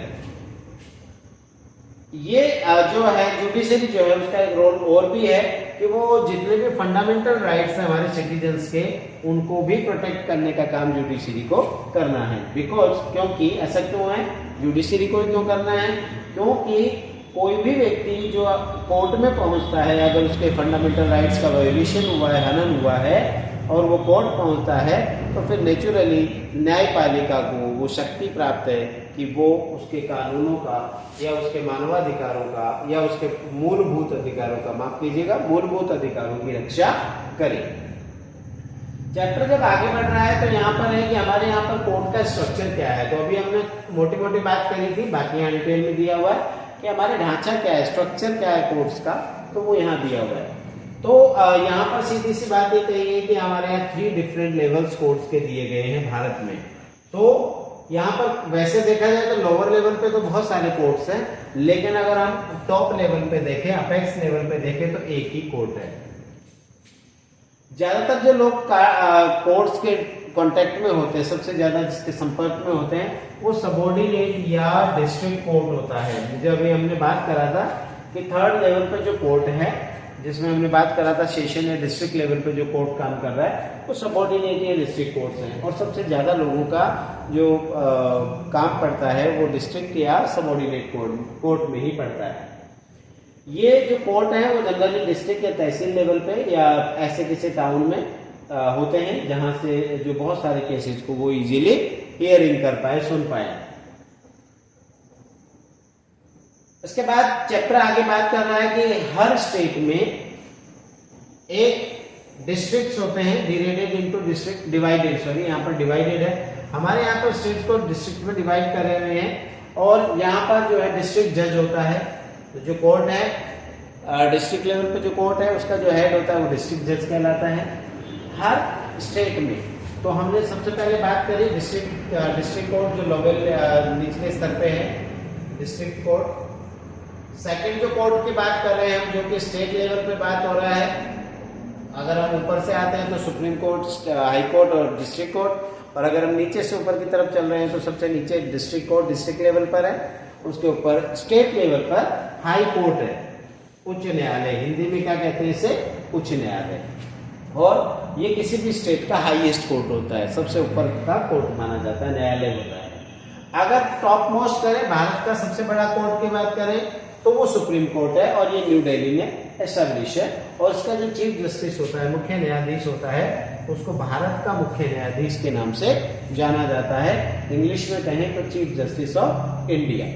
ये जो है जुडिशरी जो है उसका एक रोल और भी है कि वो जितने भी फंडामेंटल राइट्स हैं हमारे सिटीजन्स के, उनको भी प्रोटेक्ट करने का काम जुडिशरी को करना है। बिकॉज क्योंकि ऐसा क्यों है, जुडिशरी को क्यों करना है? क्योंकि कोई भी व्यक्ति जो कोर्ट में पहुंचता है, अगर उसके फंडामेंटल राइट्स का वायोलेशन हुआ है, हनन हुआ है और वो कोर्ट पहुंचता है, तो फिर नेचुरली न्यायपालिका को वो शक्ति प्राप्त है कि वो उसके कानूनों का या उसके मानवाधिकारों का या उसके मूलभूत अधिकारों का, माफ कीजिएगा, मूलभूत अधिकारों की रक्षा करे। चैप्टर जब आगे बढ़ रहा है तो यहाँ पर है कि हमारे यहाँ पर कोर्ट का स्ट्रक्चर क्या है। तो अभी हमने मोटी मोटी बात करी थी, बाकी यहाँ डिटेल में दिया हुआ है कि हमारे ढांचा क्या है, स्ट्रक्चर क्या है कोर्ट्स का, तो वो यहाँ दिया हुआ है। तो यहाँ पर सीधी सी बात ये कही है कि हमारे यहाँ 3 डिफरेंट लेवल्स कोर्ट्स के दिए गए हैं भारत में। तो यहाँ पर वैसे देखा जाए तो लोअर लेवल पे तो बहुत सारे कोर्ट्स हैं, लेकिन अगर हम टॉप लेवल पे देखें, अपेक्स लेवल पे देखें, तो एक ही कोर्ट है। ज्यादातर जो लोग कोर्ट्स के कांटेक्ट में होते हैं, सबसे ज्यादा जिसके संपर्क में होते हैं, वो सबऑर्डिनेट या डिस्ट्रिक्ट कोर्ट होता है। जो अभी हमने बात करा था कि थर्ड लेवल पे जो कोर्ट है, जिसमें हमने बात करा था सेशन या डिस्ट्रिक्ट लेवल पे जो कोर्ट काम कर रहा है, वो सबऑर्डिनेट या डिस्ट्रिक्ट कोर्ट्स हैं। और सबसे ज्यादा लोगों का जो काम पड़ता है वो डिस्ट्रिक्ट या सबऑर्डिनेट कोर्ट में ही पड़ता है। ये जो कोर्ट है वो जनरली डिस्ट्रिक्ट या तहसील लेवल पे या ऐसे किसी टाउन में होते हैं, जहां से जो बहुत सारे केसेस को वो इजीली हियरिंग कर पाए, सुन पाए। इसके बाद चैप्टर आगे बात कर रहा है कि हर स्टेट में एक डिस्ट्रिक्ट्स होते हैं, divided into district, divided, sorry यहाँ पर डिवाइडेड है। हमारे यहाँ पर स्टेट्स को डिस्ट्रिक्ट में डिवाइड करे हुए हैं, और यहाँ पर जो है डिस्ट्रिक्ट जज होता है। तो जो कोर्ट है डिस्ट्रिक्ट लेवल पे जो कोर्ट है, उसका जो हेड होता है वो डिस्ट्रिक्ट जज कहलाता है हर स्टेट में। तो हमने सबसे पहले बात करी डिस्ट्रिक्ट कोर्ट जो लोअर निचले स्तर पे है, डिस्ट्रिक्ट कोर्ट। सेकंड जो कोर्ट की बात कर रहे हैं हम, जो कि स्टेट लेवल पे बात हो रहा है, अगर हम ऊपर से आते हैं तो सुप्रीम कोर्ट, हाई कोर्ट और डिस्ट्रिक्ट कोर्ट, और अगर हम नीचे से ऊपर की तरफ चल रहे हैं तो सबसे नीचे डिस्ट्रिक्ट कोर्ट डिस्ट्रिक्ट लेवल पर है, उसके ऊपर स्टेट लेवल पर हाई कोर्ट है, उच्च न्यायालय, हिंदी में क्या कहते हैं इसे, उच्च न्यायालय। और ये किसी भी स्टेट का हाईएस्ट कोर्ट होता है, सबसे ऊपर का कोर्ट माना जाता है, न्यायालय होता है। अगर टॉप मोस्ट करें, भारत का सबसे बड़ा कोर्ट की बात करें, तो वो सुप्रीम कोर्ट है, और ये न्यू दिल्ली में एस्टेब्लिश है। और इसका जो चीफ जस्टिस होता है, मुख्य न्यायाधीश होता है, उसको भारत का मुख्य न्यायाधीश के नाम से जाना जाता है। इंग्लिश में कहें तो चीफ जस्टिस ऑफ इंडिया।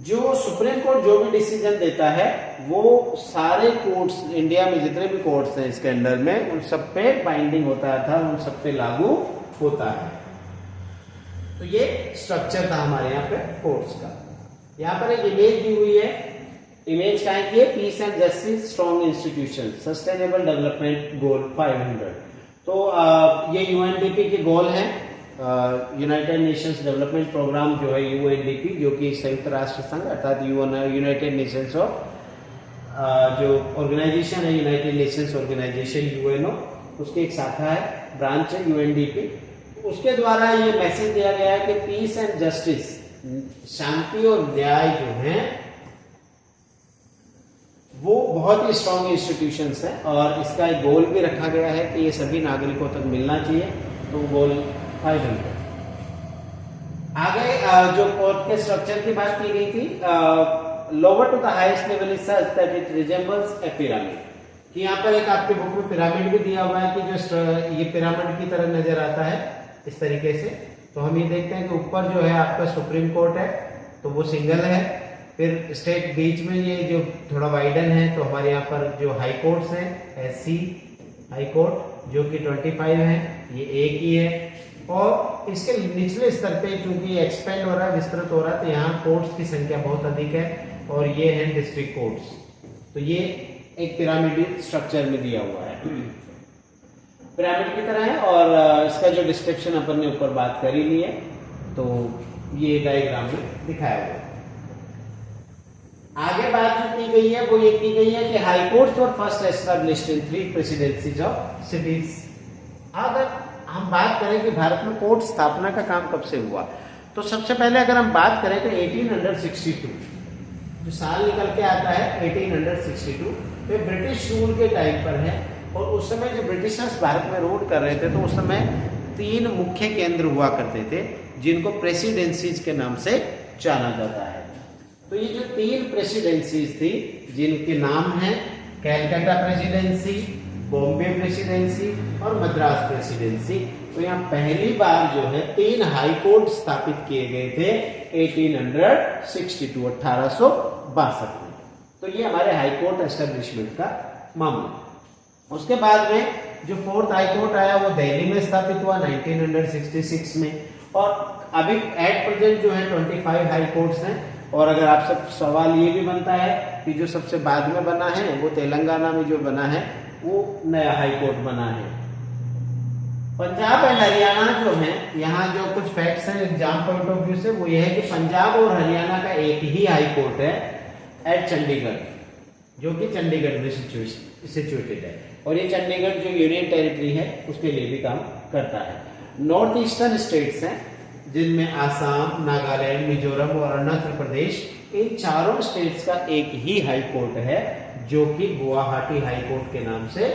जो सुप्रीम कोर्ट जो भी डिसीजन देता है, वो सारे कोर्ट्स, इंडिया में जितने भी कोर्ट्स हैं इसके अंडर में, उन सब पे बाइंडिंग होता था, उन सब पे लागू होता है। तो ये स्ट्रक्चर था हमारे यहाँ पे कोर्ट्स का। यहाँ पर एक इमेज दी हुई है, इमेज क्या है, peace and justice strong institution sustainable development goal 500। तो ये यूएनडीपी के गोल हैं, यूनाइटेड नेशंस डेवलपमेंट प्रोग्राम जो है यूएनडीपी, जो कि संयुक्त राष्ट्र संघ अर्थात यूनाइटेड नेशंस ऑफ जो ऑर्गेनाइजेशन है, यूनाइटेड नेशंस ऑर्गेनाइजेशन यूएनओ, उसकी एक शाखा है, ब्रांच है यूएनडीपी। उसके द्वारा ये मैसेज दिया गया है कि पीस एंड जस्टिस, शांति और न्याय जो है वो बहुत ही स्ट्रॉन्ग इंस्टीट्यूशंस है, और इसका एक गोल भी रखा गया है कि ये सभी नागरिकों तक मिलना चाहिए। तो गोल 500। आगे जो कोर्ट के स्ट्रक्चर की बात की गई थी, lower to the highest level is such that it resembles a pyramid, कि यहाँ पर एक आपके बुक में पिरामिड भी दिया हुआ है कि जो ये पिरामिड की तरह नजर आता है इस तरीके से। तो हम ये देखते हैं कि ऊपर जो है आपका सुप्रीम कोर्ट है, तो वो सिंगल है, फिर स्टेट बीच में ये जो थोड़ा वाइडन है, तो हमारे यहाँ पर जो हाई कोर्ट्स हैं, एससी हाई कोर्ट जो कि 25 है, ये एक ही है। और इसके निचले स्तर पे चूंकि एक्सपेंड हो रहा है, विस्तृत हो रहा है, तो यहाँ कोर्ट्स की संख्या बहुत अधिक है, और ये है डिस्ट्रिक्ट कोर्ट्स। तो ये एक पिरामिड स्ट्रक्चर में दिया हुआ है, पिरामिड की तरह है। और इसका जो डिस्क्रिप्शन अपन ने ऊपर बात कर ही ली है, तो ये डायग्राम में दिखाया हुआ है। आगे बात जो की गई है वो ये की गई है कि high courts were first established in 3 presidencies of cities. अगर हम बात करें कि भारत में कोर्ट स्थापना का काम कब से हुआ, तो सबसे पहले अगर हम बात करें तो 1862 जो साल निकल के आता है 1862, तो ब्रिटिश रूल के टाइम पर है। और उस समय जो ब्रिटिशर्स भारत में रूल कर रहे थे, तो उस समय 3 मुख्य केंद्र हुआ करते थे, जिनको प्रेसिडेंसीज के नाम से जाना जाता है। तो ये जो 3 प्रेसिडेंसीज थी, जिनके नाम हैं कैलकाटा प्रेसिडेंसी, बॉम्बे प्रेसिडेंसी और मद्रास प्रेसिडेंसी, तो यहाँ पहली बार जो है 3 हाई कोर्ट स्थापित किए गए थे 1862 1862 में। तो ये हमारे हाई कोर्ट एस्टेब्लिशमेंट का मामला। उसके बाद में जो 4th हाई कोर्ट आया वो दिल्ली में स्थापित हुआ 1966 में। और अभी एट प्रेजेंट जो है 25 हाई कोर्ट्स हैं। और अगर आप सब सवाल ये भी बनता है कि जो सबसे बाद में बना है वो तेलंगाना में जो बना है वो नया हाई कोर्ट बना है। पंजाब एंड हरियाणा जो है, यहाँ जो कुछ फैक्ट्स हैं एग्जाम पॉइंट ऑफ व्यू से, वो ये है कि पंजाब और हरियाणा का एक ही हाई कोर्ट है एट चंडीगढ़, जो कि चंडीगढ़ में सिचुएटेड है, और ये चंडीगढ़ जो यूनियन टेरिटरी है उसके लिए भी काम करता है। नॉर्थ ईस्टर्न स्टेट्स हैं जिनमें आसाम, नागालैंड, मिजोरम और अरुणाचल प्रदेश, इन चारों स्टेट्स का एक ही हाई कोर्ट है जो कि गुवाहाटी हाई कोर्ट के नाम से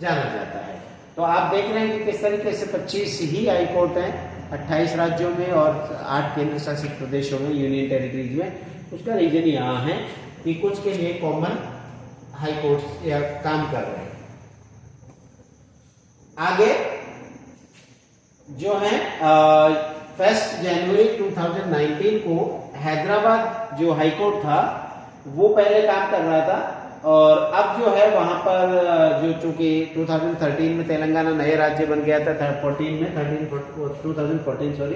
जाना जाता है। तो आप देख रहे हैं कि किस तरीके से 25 ही हाई कोर्ट हैं 28 राज्यों में और 8 केंद्र शासित प्रदेशों में, यूनियन टेरिटरीज में। उसका रीजन यहाँ है कि कुछ के लिए कॉमन हाई कोर्ट या काम कर रहे हैं। आगे जो है 1 जनवरी 2019 को हैदराबाद जो हाई कोर्ट था वो पहले काम कर रहा था, और अब जो है वहां पर जो चूंकि 2013 में तेलंगाना नए राज्य बन गया था, 2014 सॉरी,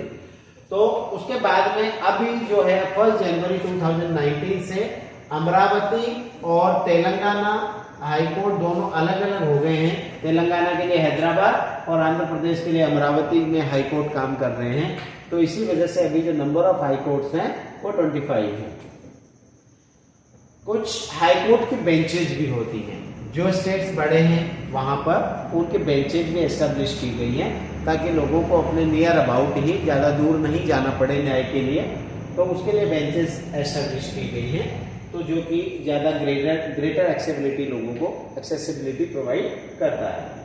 तो उसके बाद में अभी जो है 1 जनवरी 2019 से अमरावती और तेलंगाना हाई कोर्ट दोनों अलग अलग हो गए हैं। तेलंगाना के लिए हैदराबाद और आंध्र प्रदेश के लिए अमरावती में हाई कोर्ट काम कर रहे हैं। तो इसी वजह से अभी जो नंबर ऑफ हाई कोर्ट्स हैं वो 25 है। कुछ हाई कोर्ट की बेंचेज भी होती हैं, जो स्टेट्स बड़े हैं वहां पर उनके बेंचेज भी एस्टेब्लिश की गई हैं ताकि लोगों को अपने नियर अबाउट ही, ज्यादा दूर नहीं जाना पड़े न्याय के लिए, तो उसके लिए बेंचेस एस्टेब्लिश की गई हैं, तो जो कि ज्यादा ग्रेटर एक्सेसिबिलिटी लोगों को एक्सेसिबिलिटी प्रोवाइड करता है।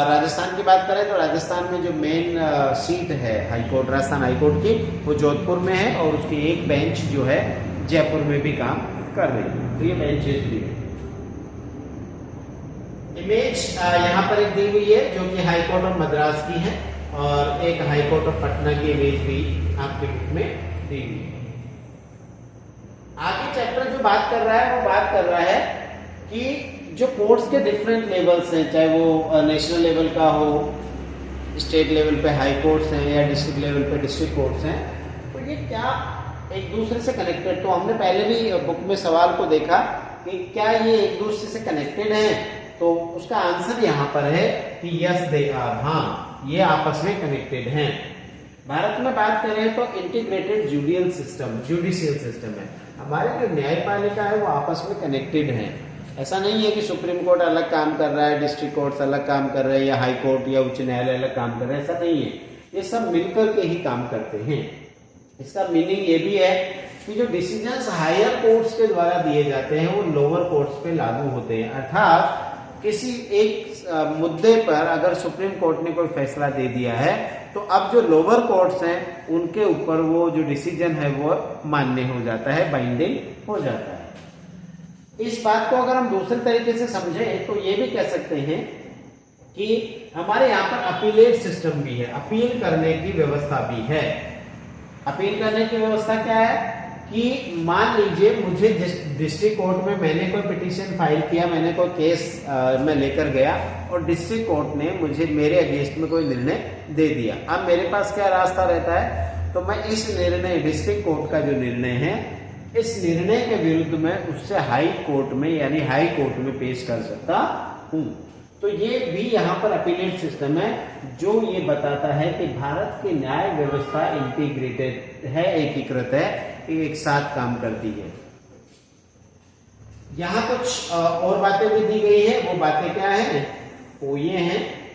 राजस्थान की बात करें तो राजस्थान में जो मेन सीट है हाईकोर्ट, राजस्थान हाईकोर्ट की, वो जोधपुर में है और उसकी एक बेंच जो है जयपुर में भी काम कर रही है। तो ये बेंचेज भी है। इमेज यहाँ पर एक दी हुई है जो कि हाईकोर्ट ऑफ मद्रास की है, और एक हाईकोर्ट ऑफ पटना की इमेज भी आपके बुक में दी हुई है। आगे चैप्टर जो बात कर रहा है वो बात कर रहा है कि जो कोर्ट्स के डिफरेंट लेवल्स हैं, चाहे वो नेशनल लेवल का हो, स्टेट लेवल पे हाई कोर्ट्स हैं या डिस्ट्रिक्ट लेवल पे डिस्ट्रिक्ट कोर्ट्स हैं, तो ये क्या एक दूसरे से कनेक्टेड। तो हमने पहले भी बुक में सवाल को देखा कि क्या ये एक दूसरे से कनेक्टेड हैं, तो उसका आंसर यहाँ पर है कि यस दे आर, हाँ ये आपस में कनेक्टेड हैं। भारत में बात करें तो इंटीग्रेटेड जुडिशियल सिस्टम है, हमारे जो न्यायपालिका है वो आपस में कनेक्टेड है। ऐसा नहीं है कि सुप्रीम कोर्ट अलग काम कर रहा है, डिस्ट्रिक्ट कोर्ट्स अलग काम कर रहे हैं, या हाई कोर्ट या उच्च न्यायालय अलग काम कर रहे हैं, ऐसा नहीं है। ये सब मिलकर के ही काम करते हैं। इसका मीनिंग ये भी है कि जो डिसीजंस हायर कोर्ट्स के द्वारा दिए जाते हैं वो लोअर कोर्ट्स पे लागू होते हैं। अर्थात किसी एक मुद्दे पर अगर सुप्रीम कोर्ट ने कोई फैसला दे दिया है तो अब जो लोअर कोर्ट्स हैं उनके ऊपर वो जो डिसीजन है वो मान्य हो जाता है, बाइंडिंग हो जाता है। इस बात को अगर हम दूसरे तरीके से समझें तो ये भी कह सकते हैं कि हमारे यहाँ पर अपीलेट सिस्टम भी है, अपील करने की व्यवस्था भी है। अपील करने की व्यवस्था क्या है कि मान लीजिए मुझे डिस्ट्रिक्ट कोर्ट में मैंने कोई पिटीशन फाइल किया, मैंने कोई केस मैं लेकर गया और डिस्ट्रिक्ट कोर्ट ने मुझे मेरे अगेंस्ट में कोई निर्णय दे दिया। अब मेरे पास क्या रास्ता रहता है, तो मैं इस निर्णय, डिस्ट्रिक्ट कोर्ट का जो निर्णय है, इस निर्णय के विरुद्ध में उससे हाई कोर्ट में यानी हाई कोर्ट में पेश कर सकता हूं। तो ये भी यहाँ पर अपीलेट सिस्टम है जो ये बताता है कि भारत की न्याय व्यवस्था इंटीग्रेटेड है, एकीकृत है, एक साथ काम करती है। यहाँ कुछ और बातें भी दी गई है, वो बातें क्या है, वो ये हैं,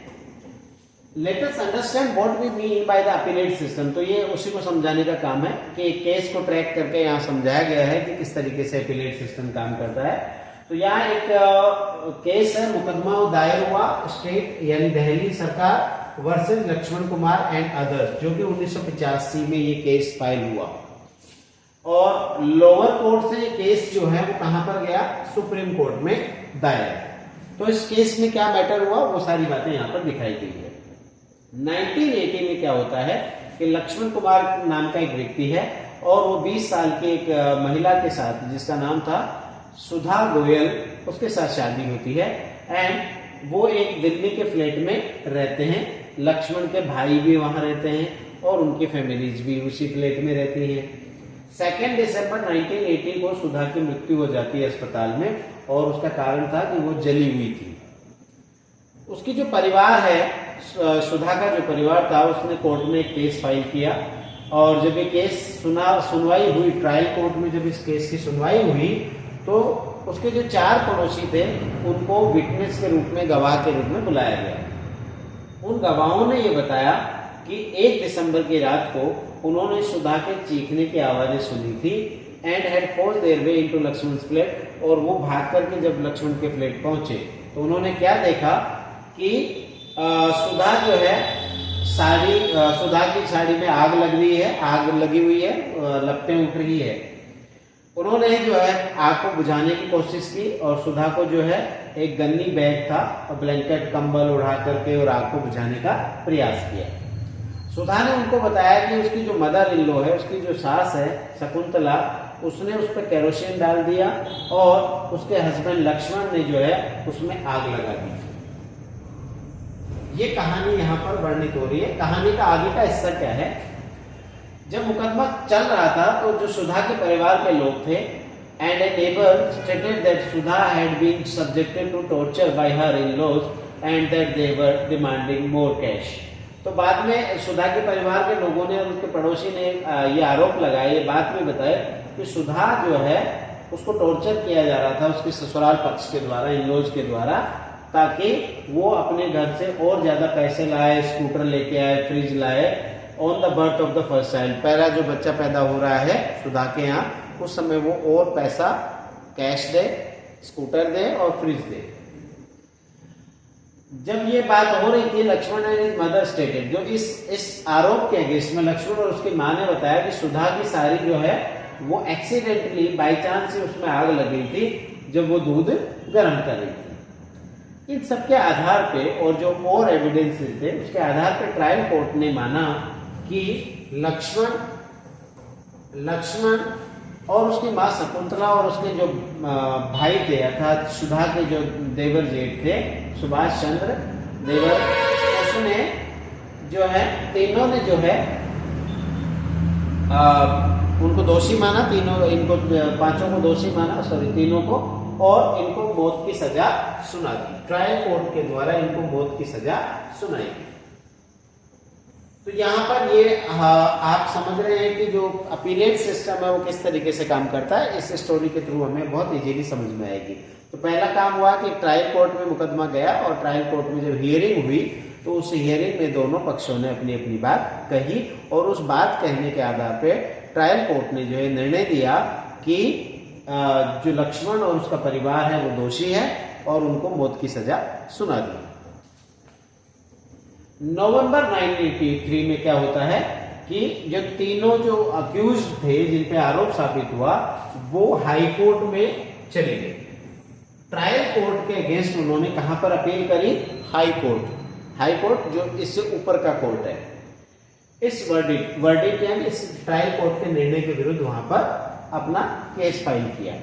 let us understand what we mean by the appellate system. तो ये उसी को समझाने का काम है कि एक केस को ट्रैक करके यहाँ समझाया गया है कि किस तरीके से अपीलेट सिस्टम काम करता है। तो यहाँ एक केस है, मुकदमा दायर हुआ स्टेट यानी दिल्ली सरकार versus Laxman Kumar and others, जो कि 1985 में ये केस फाइल हुआ, और लोअर कोर्ट से ये केस जो है वो कहां पर गया, सुप्रीम कोर्ट में दायर। तो इस केस में क्या मैटर हुआ वो सारी बातें यहाँ पर दिखाई गई है। 1980 में क्या होता है कि लक्ष्मण कुमार नाम का एक व्यक्ति है और वो 20 साल की एक महिला के साथ, जिसका नाम था सुधा गोयल, उसके साथ शादी होती है एंड वो एक दिल्ली के फ्लैट में रहते हैं। लक्ष्मण के भाई भी वहां रहते हैं और उनकी फैमिलीज भी उसी फ्लैट में रहती हैं। 2 दिसंबर 1980 को सुधा की मृत्यु हो जाती है अस्पताल में, और उसका कारण था कि वो जली हुई थी। उसकी जो परिवार है सुधा का जो परिवार था उसने कोर्ट में एक केस फाइल किया, और जब ये केस सुनवाई हुई, ट्रायल कोर्ट में जब इस केस की सुनवाई हुई, तो उसके जो 4 पड़ोसी थे उनको विटनेस के रूप में, गवाह के रूप में बुलाया गया। उन गवाहों ने ये बताया कि 1 दिसंबर की रात को उन्होंने सुधा के चीखने की आवाजें सुनी थी and had forced their way into Laxman flat, और वो भाग करके जब लक्ष्मण के फ्लैट पहुंचे तो उन्होंने क्या देखा कि सुधा जो है सुधा की साड़ी में आग लग रही है, आग लगी हुई है, लपटें उठ रही है। उन्होंने जो है आग को बुझाने की कोशिश की, और सुधा को जो है एक गन्नी बैग था और ब्लैंकेट कंबल उड़ा करके और आग को बुझाने का प्रयास किया। सुधा ने उनको बताया कि उसकी जो मदर इन लॉ है, उसकी जो सास है शकुंतला, उसने उस पर केरोसिन डाल दिया और उसके हस्बैंड लक्ष्मण ने जो है उसमें आग लगा दी। ये कहानी यहाँ पर वर्णित हो रही है। कहानी का आगे का हिस्सा क्या है, जब मुकदमा चल रहा था तो जो सुधा के परिवार के लोग थे, and a neighbour stated that Sudha had been subjected to torture by her in-laws and that they were demanding more cash. तो बाद में सुधा के परिवार के लोगों ने और उसके पड़ोसी ने ये आरोप लगाया, ये बात भी बताया कि सुधा जो है उसको टॉर्चर किया जा रहा था उसके ससुराल पक्ष के द्वारा, इन-लॉज के द्वारा, ताकि वो अपने घर से और ज्यादा पैसे लाए, स्कूटर लेके आए, फ्रिज लाए, on the birth of the first child, पहला जो बच्चा पैदा हो रहा है सुधा के यहाँ, उस समय वो और पैसा कैश दे, स्कूटर दे और फ्रिज दे। जब ये बात हो रही थी, Laxman and his mother stated, जो इस आरोप के अगेंस्ट में लक्ष्मण और उसकी मां ने बताया कि सुधा की साड़ी जो है वो एक्सीडेंटली बाई चांस से उसमें आग लग गई थी जब वो दूध गर्म कर रही थी। इन सब के आधार पे और जो और एविडेंस थे उसके आधार पे ट्रायल कोर्ट ने माना कि लक्ष्मण और उसकी मां शकुंतला और उसके जो भाई थे अर्थात सुधा के जो देवर जेठ थे सुभाष चंद्र देवर, उसने जो है तीनों ने जो है उनको दोषी माना, इनको पांचों को दोषी माना, तीनों को, और इनको मौत की सजा सुना दी। ट्रायल कोर्ट के द्वारा इनको मौत की सजा सुनाई गई। तो यहाँ पर ये आप समझ रहे हैं कि जो अपीलेट सिस्टम है वो किस तरीके से काम करता है। इस स्टोरी के थ्रू हमें बहुत इजीली समझ में आएगी। तो पहला काम हुआ कि ट्रायल कोर्ट में मुकदमा गया और ट्रायल कोर्ट में जब हियरिंग हुई तो उस हियरिंग में दोनों पक्षों ने अपनी अपनी बात कही, और उस बात कहने के आधार पे ट्रायल कोर्ट ने जो है निर्णय दिया कि जो लक्ष्मण और उसका परिवार है वो दोषी है और उनको मौत की सजा सुना दी। नवंबर 1983 में क्या होता है कि जो तीनों जो अक्यूज थे जिन पे आरोप साबित हुआ वो हाई कोर्ट में चले गए। ट्रायल कोर्ट के अगेंस्ट उन्होंने कहां पर अपील करी? हाई कोर्ट जो इससे ऊपर का कोर्ट है। इस वर्डिक्ट यानी इस ट्रायल कोर्ट के निर्णय के विरुद्ध वहां पर अपना केस फाइल किया।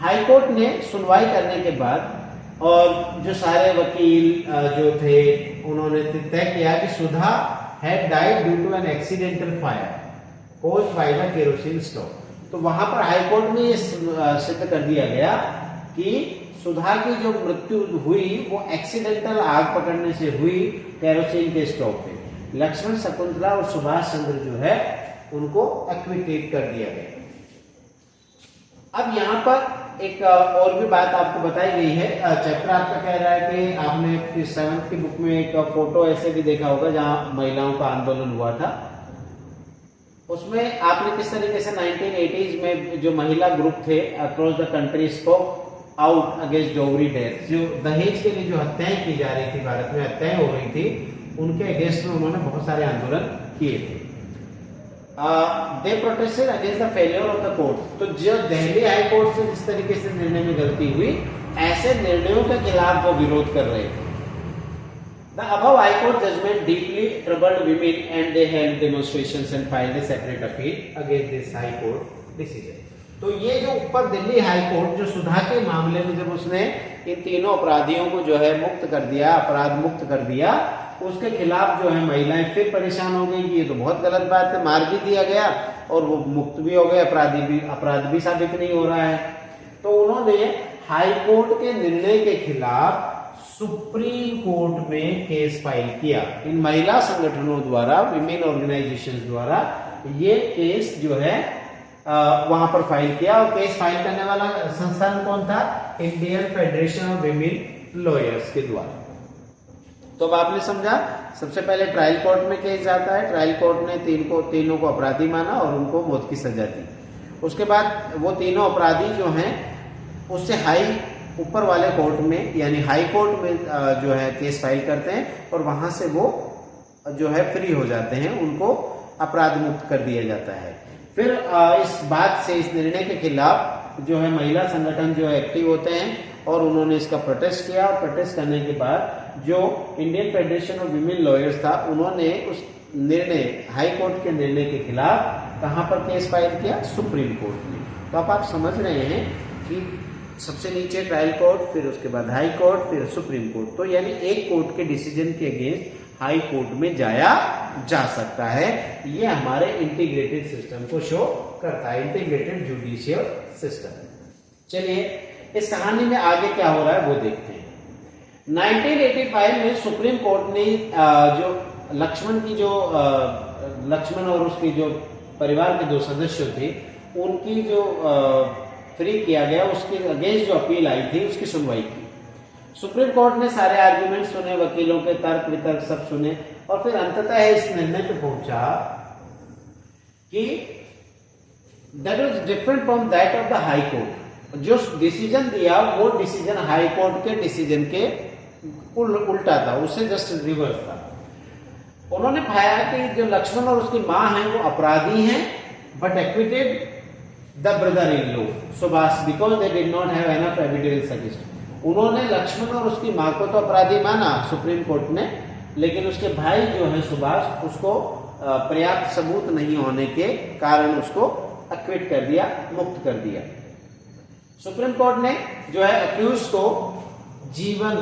हाई कोर्ट ने सुनवाई करने के बाद और जो सारे वकील जो थे उन्होंने तय किया कि Sudha had died due to an accidental fire caused by the kerosene stove. तो वहां पर हाई कोर्ट में ये सिद्ध कर दिया गया कि सुधा की जो मृत्यु हुई वो एक्सीडेंटल आग पकड़ने से हुई केरोसिन के स्टोव पे। लक्ष्मण, शकुंतला और सुभाष चंद्र जो है उनको एक्विटेट कर दिया गया। अब यहाँ पर एक और भी बात आपको बताई गई है। चैप्टर आपका कह रहा है कि आपने 7th की बुक में एक फोटो ऐसे भी देखा होगा जहां महिलाओं का आंदोलन हुआ था। उसमें आपने किस तरीके से 1980s में जो महिला ग्रुप थे across the country spoke out against Dogri death, जो दहेज के लिए जो हत्याएं की जा रही थी, भारत में हत्याएं हो रही थी, उनके अगेंस्ट में उन्होंने बहुत सारे आंदोलन किए थे। They protested against the failure of the court. तो जो दिल्ली हाई कोर्ट से जिस तरीके से निर्णय में गलती हुई, ऐसे निर्णयों के खिलाफ वो विरोध कर रहे थे। The above high court judgment deeply troubled women and they held demonstrations and filed a separate appeal against this high court decision. तो ये जो ऊपर दिल्ली हाई कोर्ट जो सुधा के मामले में जब उसने इन तीनों अपराधियों को जो है मुक्त कर दिया, अपराध मुक्त कर दिया, उसके खिलाफ जो है महिलाएं फिर परेशान हो गई कि ये तो बहुत गलत बात है, मार भी दिया गया और वो मुक्त भी हो गए, अपराध भी साबित नहीं हो रहा है। तो उन्होंने हाई कोर्ट के निर्णय के खिलाफ सुप्रीम कोर्ट में केस फाइल किया। इन महिला संगठनों द्वारा, विमेन ऑर्गेनाइजेशन द्वारा ये केस जो है वहां पर फाइल किया। और केस फाइल करने वाला संस्थान कौन था? Indian federation of women lawyers के द्वारा। तो अब आपने समझा, सबसे पहले ट्रायल कोर्ट में केस जाता है, ट्रायल कोर्ट ने तीनों को अपराधी माना और उनको मौत की सजा दी। उसके बाद वो तीनों अपराधी जो हैं उससे ऊपर वाले कोर्ट में यानी हाई कोर्ट में जो है केस फाइल करते हैं और वहां से वो जो है फ्री हो जाते हैं, उनको अपराध मुक्त कर दिया जाता है। फिर इस बात से, इस निर्णय के खिलाफ जो है महिला संगठन जो एक्टिव होते हैं और उन्होंने इसका प्रोटेस्ट किया। और प्रोटेस्ट करने के बाद जो Indian federation of women lawyers था, उन्होंने उस निर्णय, हाई कोर्ट के निर्णय के खिलाफ कहां पर केस फाइल किया? सुप्रीम कोर्ट में। तो अब आप समझ रहे हैं कि सबसे नीचे ट्रायल कोर्ट, फिर उसके बाद हाई कोर्ट, फिर सुप्रीम कोर्ट। तो यानी एक कोर्ट के डिसीजन के अगेंस्ट हाई कोर्ट में जाया जा सकता है। ये हमारे इंटीग्रेटेड सिस्टम को शो करता है, इंटीग्रेटेड जुडिशियल सिस्टम। चलिए इस कहानी में आगे क्या हो रहा है वो देखते हैं। 1985 में सुप्रीम कोर्ट ने जो लक्ष्मण और उसकी जो परिवार के 2 सदस्य थे, उनकी जो फ्री किया गया, उसके अगेंस्ट जो अपील आई थी उसकी सुनवाई की। सुप्रीम कोर्ट ने सारे आर्ग्यूमेंट सुने, वकीलों के तर्क वितर्क सब सुने और फिर अंततः इस निर्णय पे पहुंचा कि that was different from that of the high court. जो डिसीजन दिया वो डिसीजन हाई कोर्ट के डिसीजन के उल्टा था, उससे जस्ट रिवर्स था। उन्होंने पाया कि जो लक्ष्मण और उसकी मां हैं वो अपराधी हैं, but acquitted the brother in law Subhash because they did not have enough evidence against. उन्होंने लक्ष्मण और उसकी मां को तो अपराधी माना सुप्रीम कोर्ट ने, लेकिन उसके भाई जो है सुभाष, उसको पर्याप्त सबूत नहीं होने के कारण उसको एक्विट कर दिया, मुक्त कर दिया। सुप्रीम कोर्ट ने जो है अक्यूज को जीवन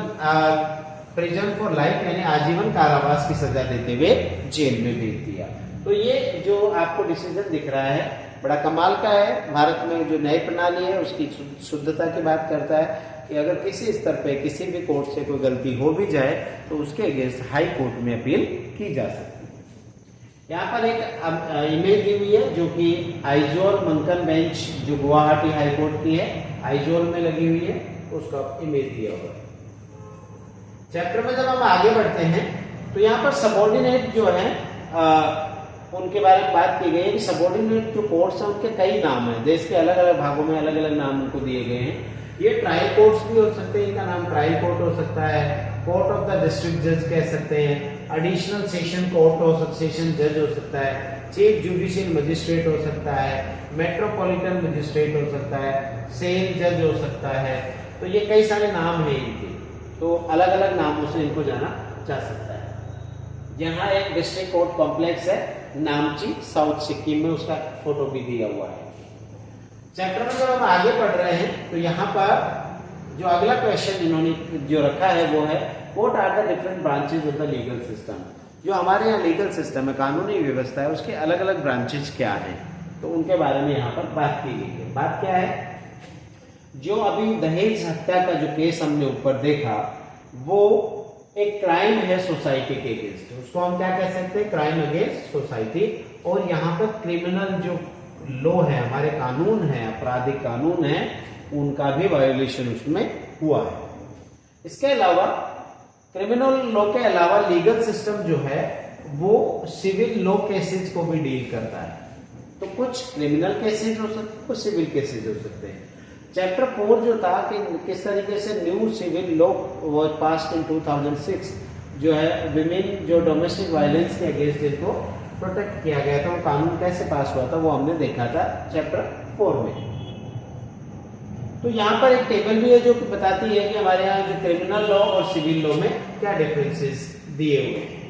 प्रिजन फॉर लाइफ यानी आजीवन कारावास की सजा देते हुए जेल में भेज दिया। तो ये जो आपको डिसीजन दिख रहा है बड़ा कमाल का है। भारत में जो न्याय प्रणाली है उसकी शुद्धता की बात करता है कि अगर किसी स्तर पे किसी भी कोर्ट से कोई गलती हो भी जाए तो उसके अगेंस्ट हाई कोर्ट में अपील की जा सकती है। यहाँ पर एक इमेज दी हुई है जो कि आइजोल मंकन बेंच जो गुवाहाटी हाई कोर्ट की है, आइजोल में लगी हुई है, उसका इमेज दिया हुआ है। चैप्टर में जब हम आगे बढ़ते हैं तो यहाँ पर सबॉर्डिनेट जो है उनके बारे में बात की गई है कि सबॉर्डिनेट जो कोर्ट्स हैं उनके कई नाम हैं, देश के अलग अलग भागों में अलग अलग नाम उनको दिए गए हैं। ये ट्रायल कोर्ट्स भी हो सकते हैं, इनका नाम ट्रायल कोर्ट हो सकता है, कोर्ट ऑफ द डिस्ट्रिक्ट जज कह सकते हैं, एडिशनल सेशन कोर्ट हो सकता है, सेशन जज हो सकता है, चीफ जुडिशियल मजिस्ट्रेट हो सकता है, मेट्रोपॉलिटन मजिस्ट्रेट हो सकता है, सेल जज हो सकता है। तो ये कई सारे नाम हैं इनके, तो अलग अलग नामों से इनको जाना जा सकता है। यहाँ एक डिस्ट्रिक्ट कोर्ट कॉम्प्लेक्स है नामची, साउथ सिक्किम में, उसका फोटो भी दिया हुआ है। चैप्टर में जब हम आगे पढ़ रहे हैं तो यहाँ पर जो अगला क्वेश्चन इन्होंने जो रखा है वो है what are the different branches of the legal system. जो हमारे यहाँ लीगल सिस्टम है, कानूनी व्यवस्था है, उसके अलग अलग ब्रांचेज क्या हैं, तो उनके बारे में यहाँ पर बात की गई है। बात क्या है, जो अभी दहेज हत्या का जो केस हमने ऊपर देखा वो एक क्राइम है सोसाइटी के अगेंस्ट, उसको हम क्या कह सकते हैं, क्राइम अगेंस्ट सोसाइटी। और यहाँ पर क्रिमिनल जो लॉ है, हमारे कानून है, आपराधिक कानून है, उनका भी वायोलेशन उसमें हुआ है। इसके अलावा क्रिमिनल लॉ के अलावा लीगल सिस्टम जो है वो सिविल लॉ केसेस को भी डील करता है। तो कुछ क्रिमिनल केसेस हो सकते हैं, कुछ सिविल केसेस हो सकते हैं। चैप्टर 4 जो था कि किस तरीके से new civil law was passed in 2006, जो है विमेन जो डोमेस्टिक वायलेंस के अगेंस्ट इनको प्रोटेक्ट किया गया था, वो कानून कैसे पास हुआ था वो हमने देखा था चैप्टर 4 में। तो यहाँ पर एक टेबल भी है जो कि बताती है कि हमारे यहाँ जो क्रिमिनल लॉ और सिविल लॉ में क्या डिफरेंसेस दिए हुए हैं।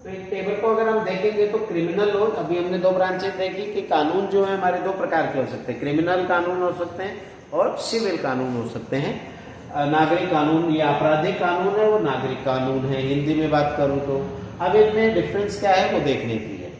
तो एक टेबल को अगर हम देखेंगे तो क्रिमिनल लॉ, अभी हमने 2 ब्रांचेस देखी कि कानून जो है हमारे 2 प्रकार के हो सकते हैं, क्रिमिनल कानून हो सकते हैं और सिविल कानून हो सकते हैं। नागरिक कानून या आपराधिक कानून है, वो नागरिक कानून है हिंदी में बात करूं तो। अब इनमें डिफरेंस क्या है वो देखने के लिए,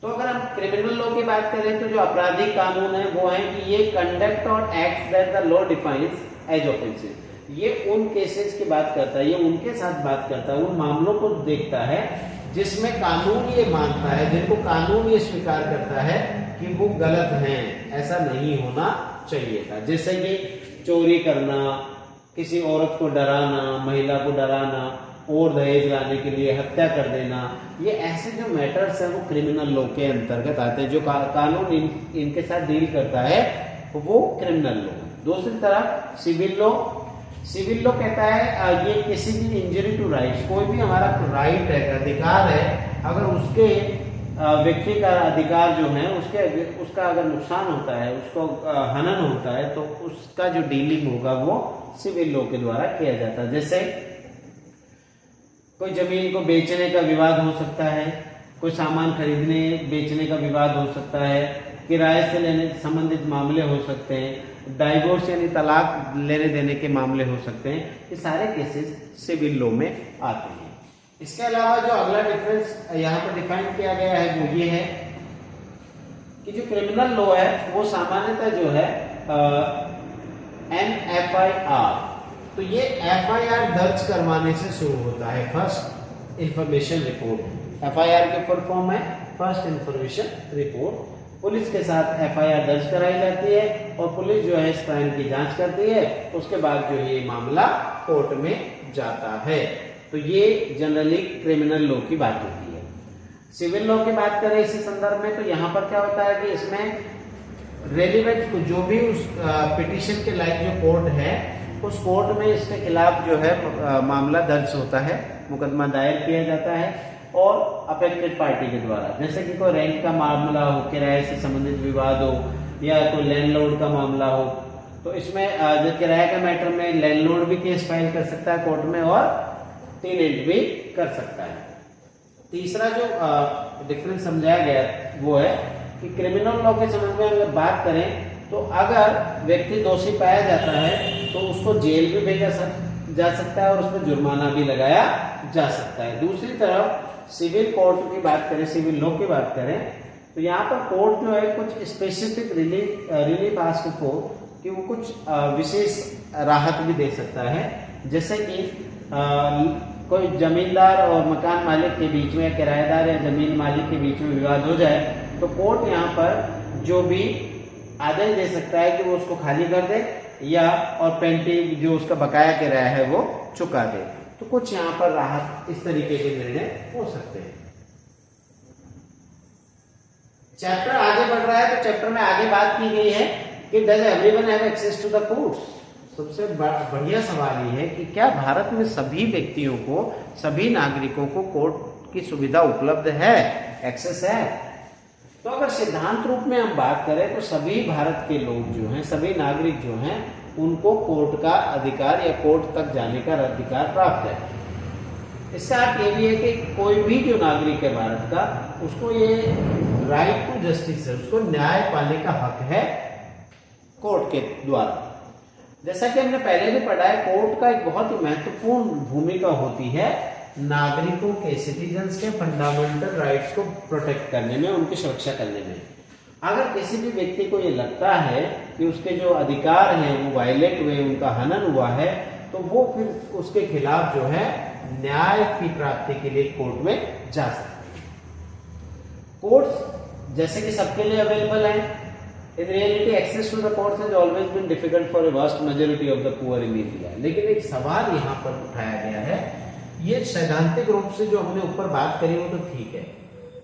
तो अगर हम क्रिमिनल लॉ की बात करें तो जो आपराधिक कानून है वो है कि ये कंडक्ट और acts that the law defines as offensive, ये उन केसेस की बात करता है, ये उनके साथ बात करता है, उन मामलों को देखता है जिसमें कानून ये मानता है, जिनको कानून ये स्वीकार करता है कि वो गलत हैं, ऐसा नहीं होना चाहिए था। जैसे कि चोरी करना, किसी औरत को डराना, महिला को डराना और दहेज लाने के लिए हत्या कर देना, ये ऐसे जो मैटर्स हैं वो क्रिमिनल लॉ के अंतर्गत आते हैं। जो कानून इनके साथ डील करता है वो क्रिमिनल लॉ। दूसरी तरफ सिविल लॉ, सिविल लॉ कहता है ये किसी भी इंजरी टू राइट्स, कोई भी हमारा राइट है, अधिकार है, अगर उसके व्यक्ति का अधिकार जो है उसका अगर नुकसान होता है, उसको हनन होता है, तो उसका जो डीलिंग होगा वो सिविल लॉ के द्वारा किया जाता है। जैसे कोई जमीन को बेचने का विवाद हो सकता है, कोई सामान खरीदने बेचने का विवाद हो सकता है, किराए से लेने संबंधित मामले हो सकते हैं, डाइवोर्स यानी तलाक लेने देने के मामले हो सकते हैं। ये सारे केसेस सिविल लॉ में आते हैं। इसके अलावा जो अगला डिफरेंस यहाँ पर डिफाइन किया गया है वो ये है कि जो क्रिमिनल लॉ है वो सामान्यतः जो है NFIR, तो ये FIR दर्ज करवाने से शुरू होता है, फर्स्ट इंफॉर्मेशन रिपोर्ट। FIR के फुल फॉर्म है फर्स्ट इंफॉर्मेशन रिपोर्ट। पुलिस के साथ FIR दर्ज कराई जाती है और पुलिस जो है इस क्राइम की जांच करती है, उसके बाद जो ये मामला कोर्ट में जाता है। तो ये जनरली क्रिमिनल लॉ की बात होती है। सिविल लॉ की बात करें इसी संदर्भ में, तो यहाँ पर क्या होता है कि इसमें रेलिवेंट जो भी उस पिटीशन के लायक जो कोर्ट है, उस कोर्ट में इसके खिलाफ जो है मामला दर्ज होता है, मुकदमा दायर किया जाता है और अफेक्टेड पार्टी के द्वारा, जैसे कि कोई रेंट का मामला हो, किराए से संबंधित विवाद हो या कोई लैंडलॉर्ड का मामला हो, तो इसमें जो किराए का मैटर में लैंडलॉर्ड भी केस फाइल कर सकता है कोर्ट में और टेनेंट भी कर सकता है। तीसरा जो डिफरेंस समझाया गया वो है कि क्रिमिनल लॉ के संबंध में अगर बात करें तो अगर व्यक्ति दोषी पाया जाता है तो उसको जेल भी भेजा जा सकता है और उस पर जुर्माना भी लगाया जा सकता है। दूसरी तरफ सिविल कोर्ट की बात करें, सिविल लॉ की बात करें, तो यहाँ पर कोर्ट जो है कुछ स्पेसिफिक रिलीफ आस्क फॉर कि वो कुछ विशेष राहत भी दे सकता है। जैसे कि कोई जमींदार और मकान मालिक के बीच में, या किराएदार या जमीन मालिक के बीच में विवाद हो जाए, तो कोर्ट यहाँ पर जो भी आदेश दे सकता है कि वो उसको खाली कर दे या और पेंटिंग जो उसका बकाया किराया है वो चुका दे। तो कुछ यहाँ पर राहत इस तरीके के निर्णय हो सकते हैं। चैप्टर आगे बढ़ रहा है, तो चैप्टर में आगे बात की गई है कि does everyone have access to the courts. सबसे बढ़िया सवाल ये है कि क्या भारत में सभी व्यक्तियों को, सभी नागरिकों को कोर्ट की सुविधा उपलब्ध है, एक्सेस है? तो अगर सिद्धांत रूप में हम बात करें तो सभी भारत के लोग जो हैं, सभी नागरिक जो हैं, उनको कोर्ट का अधिकार या कोर्ट तक जाने का अधिकार प्राप्त है। इसका अर्थ ये भी है कि कोई भी जो नागरिक है भारत का, उसको ये राइट टू जस्टिस है, उसको न्याय पाने का हक है कोर्ट के द्वारा। जैसा कि हमने पहले भी पढ़ा है, कोर्ट का एक बहुत ही महत्वपूर्ण भूमिका होती है नागरिकों के, सिटीजन्स के फंडामेंटल राइट्स को प्रोटेक्ट करने में, उनकी सुरक्षा करने में। अगर किसी भी व्यक्ति को ये लगता है कि उसके जो अधिकार हैं वो वायलेट हुए, उनका हनन हुआ है, तो वो फिर उसके खिलाफ जो है न्याय की प्राप्ति के लिए कोर्ट में जा सकते हैं। कोर्ट्स जैसे कि सबके लिए अवेलेबल है। In reality, access to the courts has always been difficult for a vast majority of the poor in India. लेकिन एक सवाल यहाँ पर उठाया गया है, ये सैद्धांतिक रूप से जो हमने ऊपर बात करी वो तो ठीक है,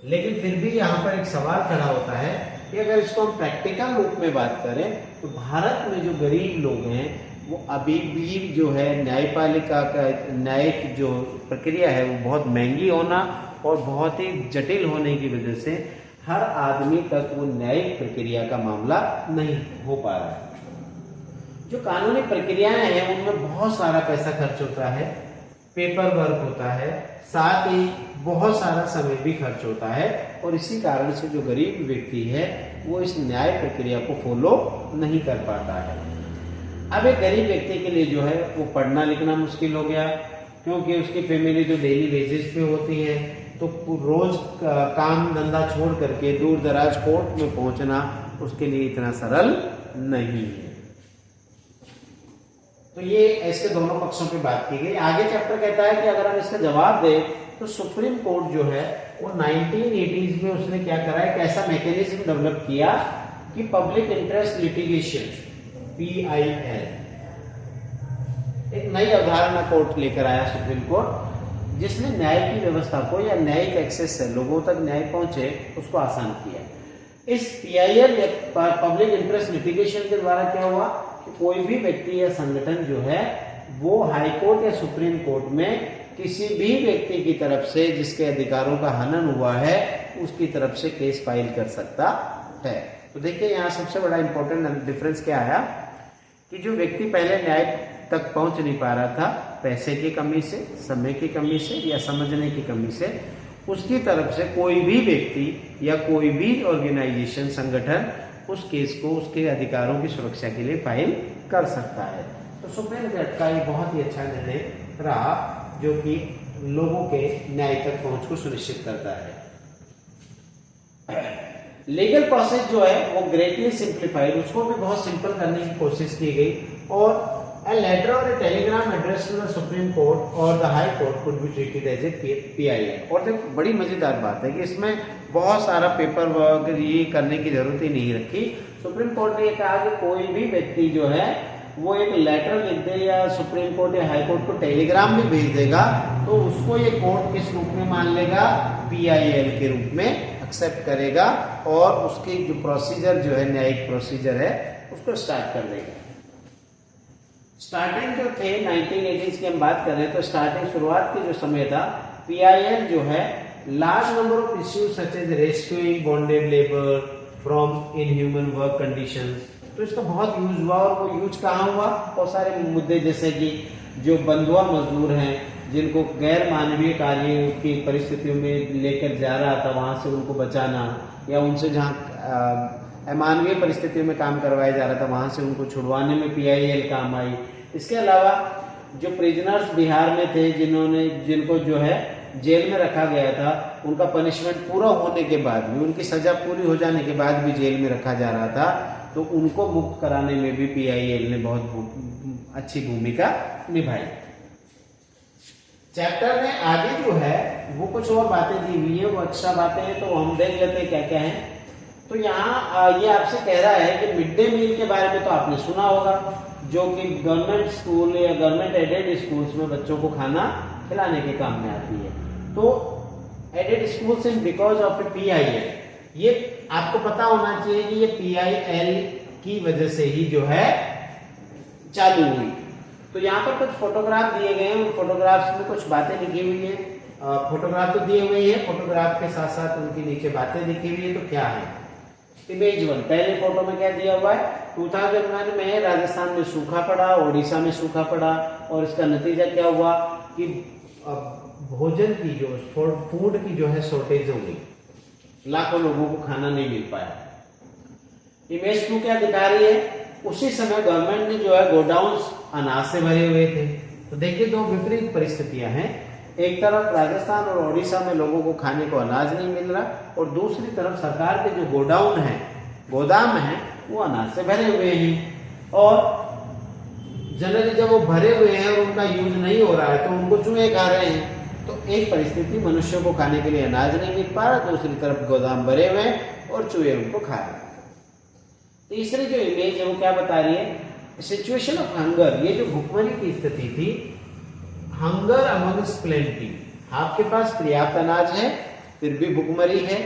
लेकिन फिर भी यहाँ पर एक सवाल खड़ा होता है कि अगर इसको हम प्रैक्टिकल रूप में बात करें तो भारत में जो गरीब लोग हैं वो अभी भी जो है न्यायपालिका का न्यायिक जो प्रक्रिया है वो बहुत महंगी होना और बहुत ही जटिल होने की वजह से हर आदमी तक वो न्यायिक प्रक्रिया का मामला नहीं हो पा रहा है। जो कानूनी प्रक्रियाएं हैं उनमें बहुत सारा पैसा खर्च होता है, पेपर वर्क होता है, साथ ही बहुत सारा समय भी खर्च होता है और इसी कारण से जो गरीब व्यक्ति है वो इस न्याय प्रक्रिया को फॉलो नहीं कर पाता है। अब एक गरीब व्यक्ति के लिए जो है वो पढ़ना लिखना मुश्किल हो गया, क्योंकि उसकी फैमिली जो डेली बेसिस पे होती है, तो रोज काम धंधा छोड़ करके दूर दराज कोर्ट में पहुंचना उसके लिए इतना सरल नहीं है। तो ये इसके दोनों पक्षों पे बात की गई। आगे चैप्टर कहता है कि अगर हम इसका जवाब दें तो सुप्रीम कोर्ट जो है वो 1980s में उसने क्या करा, एक ऐसा मैकेनिज्म डेवलप किया कि पब्लिक इंटरेस्ट लिटिगेशन PIL, एक नई अवधारणा कोर्ट लेकर आया सुप्रीम कोर्ट, जिसने न्याय की व्यवस्था को या न्यायिक एक्सेस से लोगों तक न्याय पहुंचे उसको आसान किया। इस PIL पब्लिक इंटरेस्ट लिटिगेशन के द्वारा क्या हुआ कि कोई भी व्यक्ति या संगठन जो है वो हाई कोर्ट या सुप्रीम कोर्ट में किसी भी व्यक्ति की तरफ से जिसके अधिकारों का हनन हुआ है उसकी तरफ से केस फाइल कर सकता है। तो देखिए यहाँ सबसे बड़ा इंपॉर्टेंट डिफरेंस क्या आया कि जो व्यक्ति पहले न्याय तक पहुंच नहीं पा रहा था, पैसे की कमी से, समय की कमी से या समझने की कमी से, उसकी तरफ से कोई भी व्यक्ति या कोई भी ऑर्गेनाइजेशन, संगठन उस केस को उसके अधिकारों की सुरक्षा के लिए फाइल कर सकता है। तो सुप्रीम कोर्ट का ये बहुत ही अच्छा निर्णय रहा जो कि लोगों के न्याय तक पहुंच को सुनिश्चित करता है। लीगल प्रोसेस जो है वो ग्रेटली सिंप्लीफाइड, उसको भी बहुत सिंपल करने की कोशिश की गई और a letter or a telegram addressed to the Supreme Court or the High Court could be treated as a PIL। और देखो बड़ी मजेदार बात है कि इसमें बहुत सारा पेपर वर्क ये करने की जरूरत ही नहीं रखी। सुप्रीम कोर्ट ने कहा कि कोई भी व्यक्ति जो है वो एक लेटर लिख दे या सुप्रीम कोर्ट या हाई कोर्ट को टेलीग्राम भी भेज देगा तो उसको ये कोर्ट किस रूप में मान लेगा, PIL के रूप में एक्सेप्ट करेगा और उसकी जो प्रोसीजर जो है न्यायिक प्रोसीजर है उसको स्टार्ट कर देगा। स्टार्टिंग जो थे 1980s की हम बात कर रहे हैं तो स्टार्टिंग शुरुआत की जो समय था PIL जो है large number of issues such as rescuing bonded labour from inhuman work conditions, तो इसका बहुत यूज हुआ और वो यूज कहाँ हुआ, बहुत सारे मुद्दे जैसे कि जो बंधुआ मजदूर हैं जिनको गैर मानवीय कार्यों की परिस्थितियों में लेकर जा रहा था वहां से उनको बचाना या उनसे जहाँ अमानवीय परिस्थितियों में काम करवाया जा रहा था वहां से उनको छुड़वाने में PIL काम आई। इसके अलावा जो प्रिजनर्स बिहार में थे जिनको जो है जेल में रखा गया था, उनका पनिशमेंट पूरा होने के बाद भी, उनकी सजा पूरी हो जाने के बाद भी जेल में रखा जा रहा था, तो उनको मुक्त कराने में भी PIL ने बहुत अच्छी भूमिका निभाई। चैप्टर में आगे जो है वो कुछ और बातें दी हुई है, वो एक्स्ट्रा बातें हैं तो हम देख लेते हैं क्या क्या है। तो यहाँ ये आपसे कह रहा है कि मिड डे मील के बारे में तो आपने सुना होगा, जो कि गवर्नमेंट स्कूल या गवर्नमेंट एडेड स्कूल्स में बच्चों को खाना खिलाने के काम में आती है। तो aided schools in because of a PIL, ये आपको पता होना चाहिए कि ये PIL की वजह से ही जो है चालू हुई। तो यहाँ पर कुछ फोटोग्राफ दिए गए हैं, उन फोटोग्राफ्स में कुछ बातें लिखी हुई है। फोटोग्राफ तो दिए हुए हैं, फोटोग्राफ के साथ साथ उनके नीचे बातें लिखी हुई है। तो क्या है इमेज 1, पहले फोटो में क्या दिया हुआ है, 2001 में राजस्थान में सूखा पड़ा, ओडिशा में सूखा पड़ा और इसका नतीजा क्या हुआ कि भोजन की जो फूड की जो है शॉर्टेज हो गई, लाखों लोगों को खाना नहीं मिल पाया। इमेज 2 क्या दिखा रही है, उसी समय गवर्नमेंट ने जो है गोडाउन्स अनाज से भरे हुए थे। तो देखिए दो विपरीत परिस्थितियां हैं, एक तरफ राजस्थान और ओडिशा में लोगों को खाने को अनाज नहीं मिल रहा और दूसरी तरफ सरकार के जो गोडाउन है, गोदाम है, वो अनाज से भरे हुए हैं और जनरली जब वो भरे हुए हैं और उनका यूज नहीं हो रहा है तो उनको चूहे खा रहे हैं। तो एक परिस्थिति मनुष्यों को खाने के लिए अनाज नहीं मिल पा रहा, दूसरी तरफ गोदाम भरे हुए हैं और चूहे उनको खा रहे हैं। तीसरी जो इमेज है वो क्या बता रही है, सिचुएशन ऑफ हंगर, ये जो भुखमरी की स्थिति थी, हंगर अमंगस्ट प्लेंटी, आपके पास पर्याप्त अनाज है फिर भी भुखमरी है।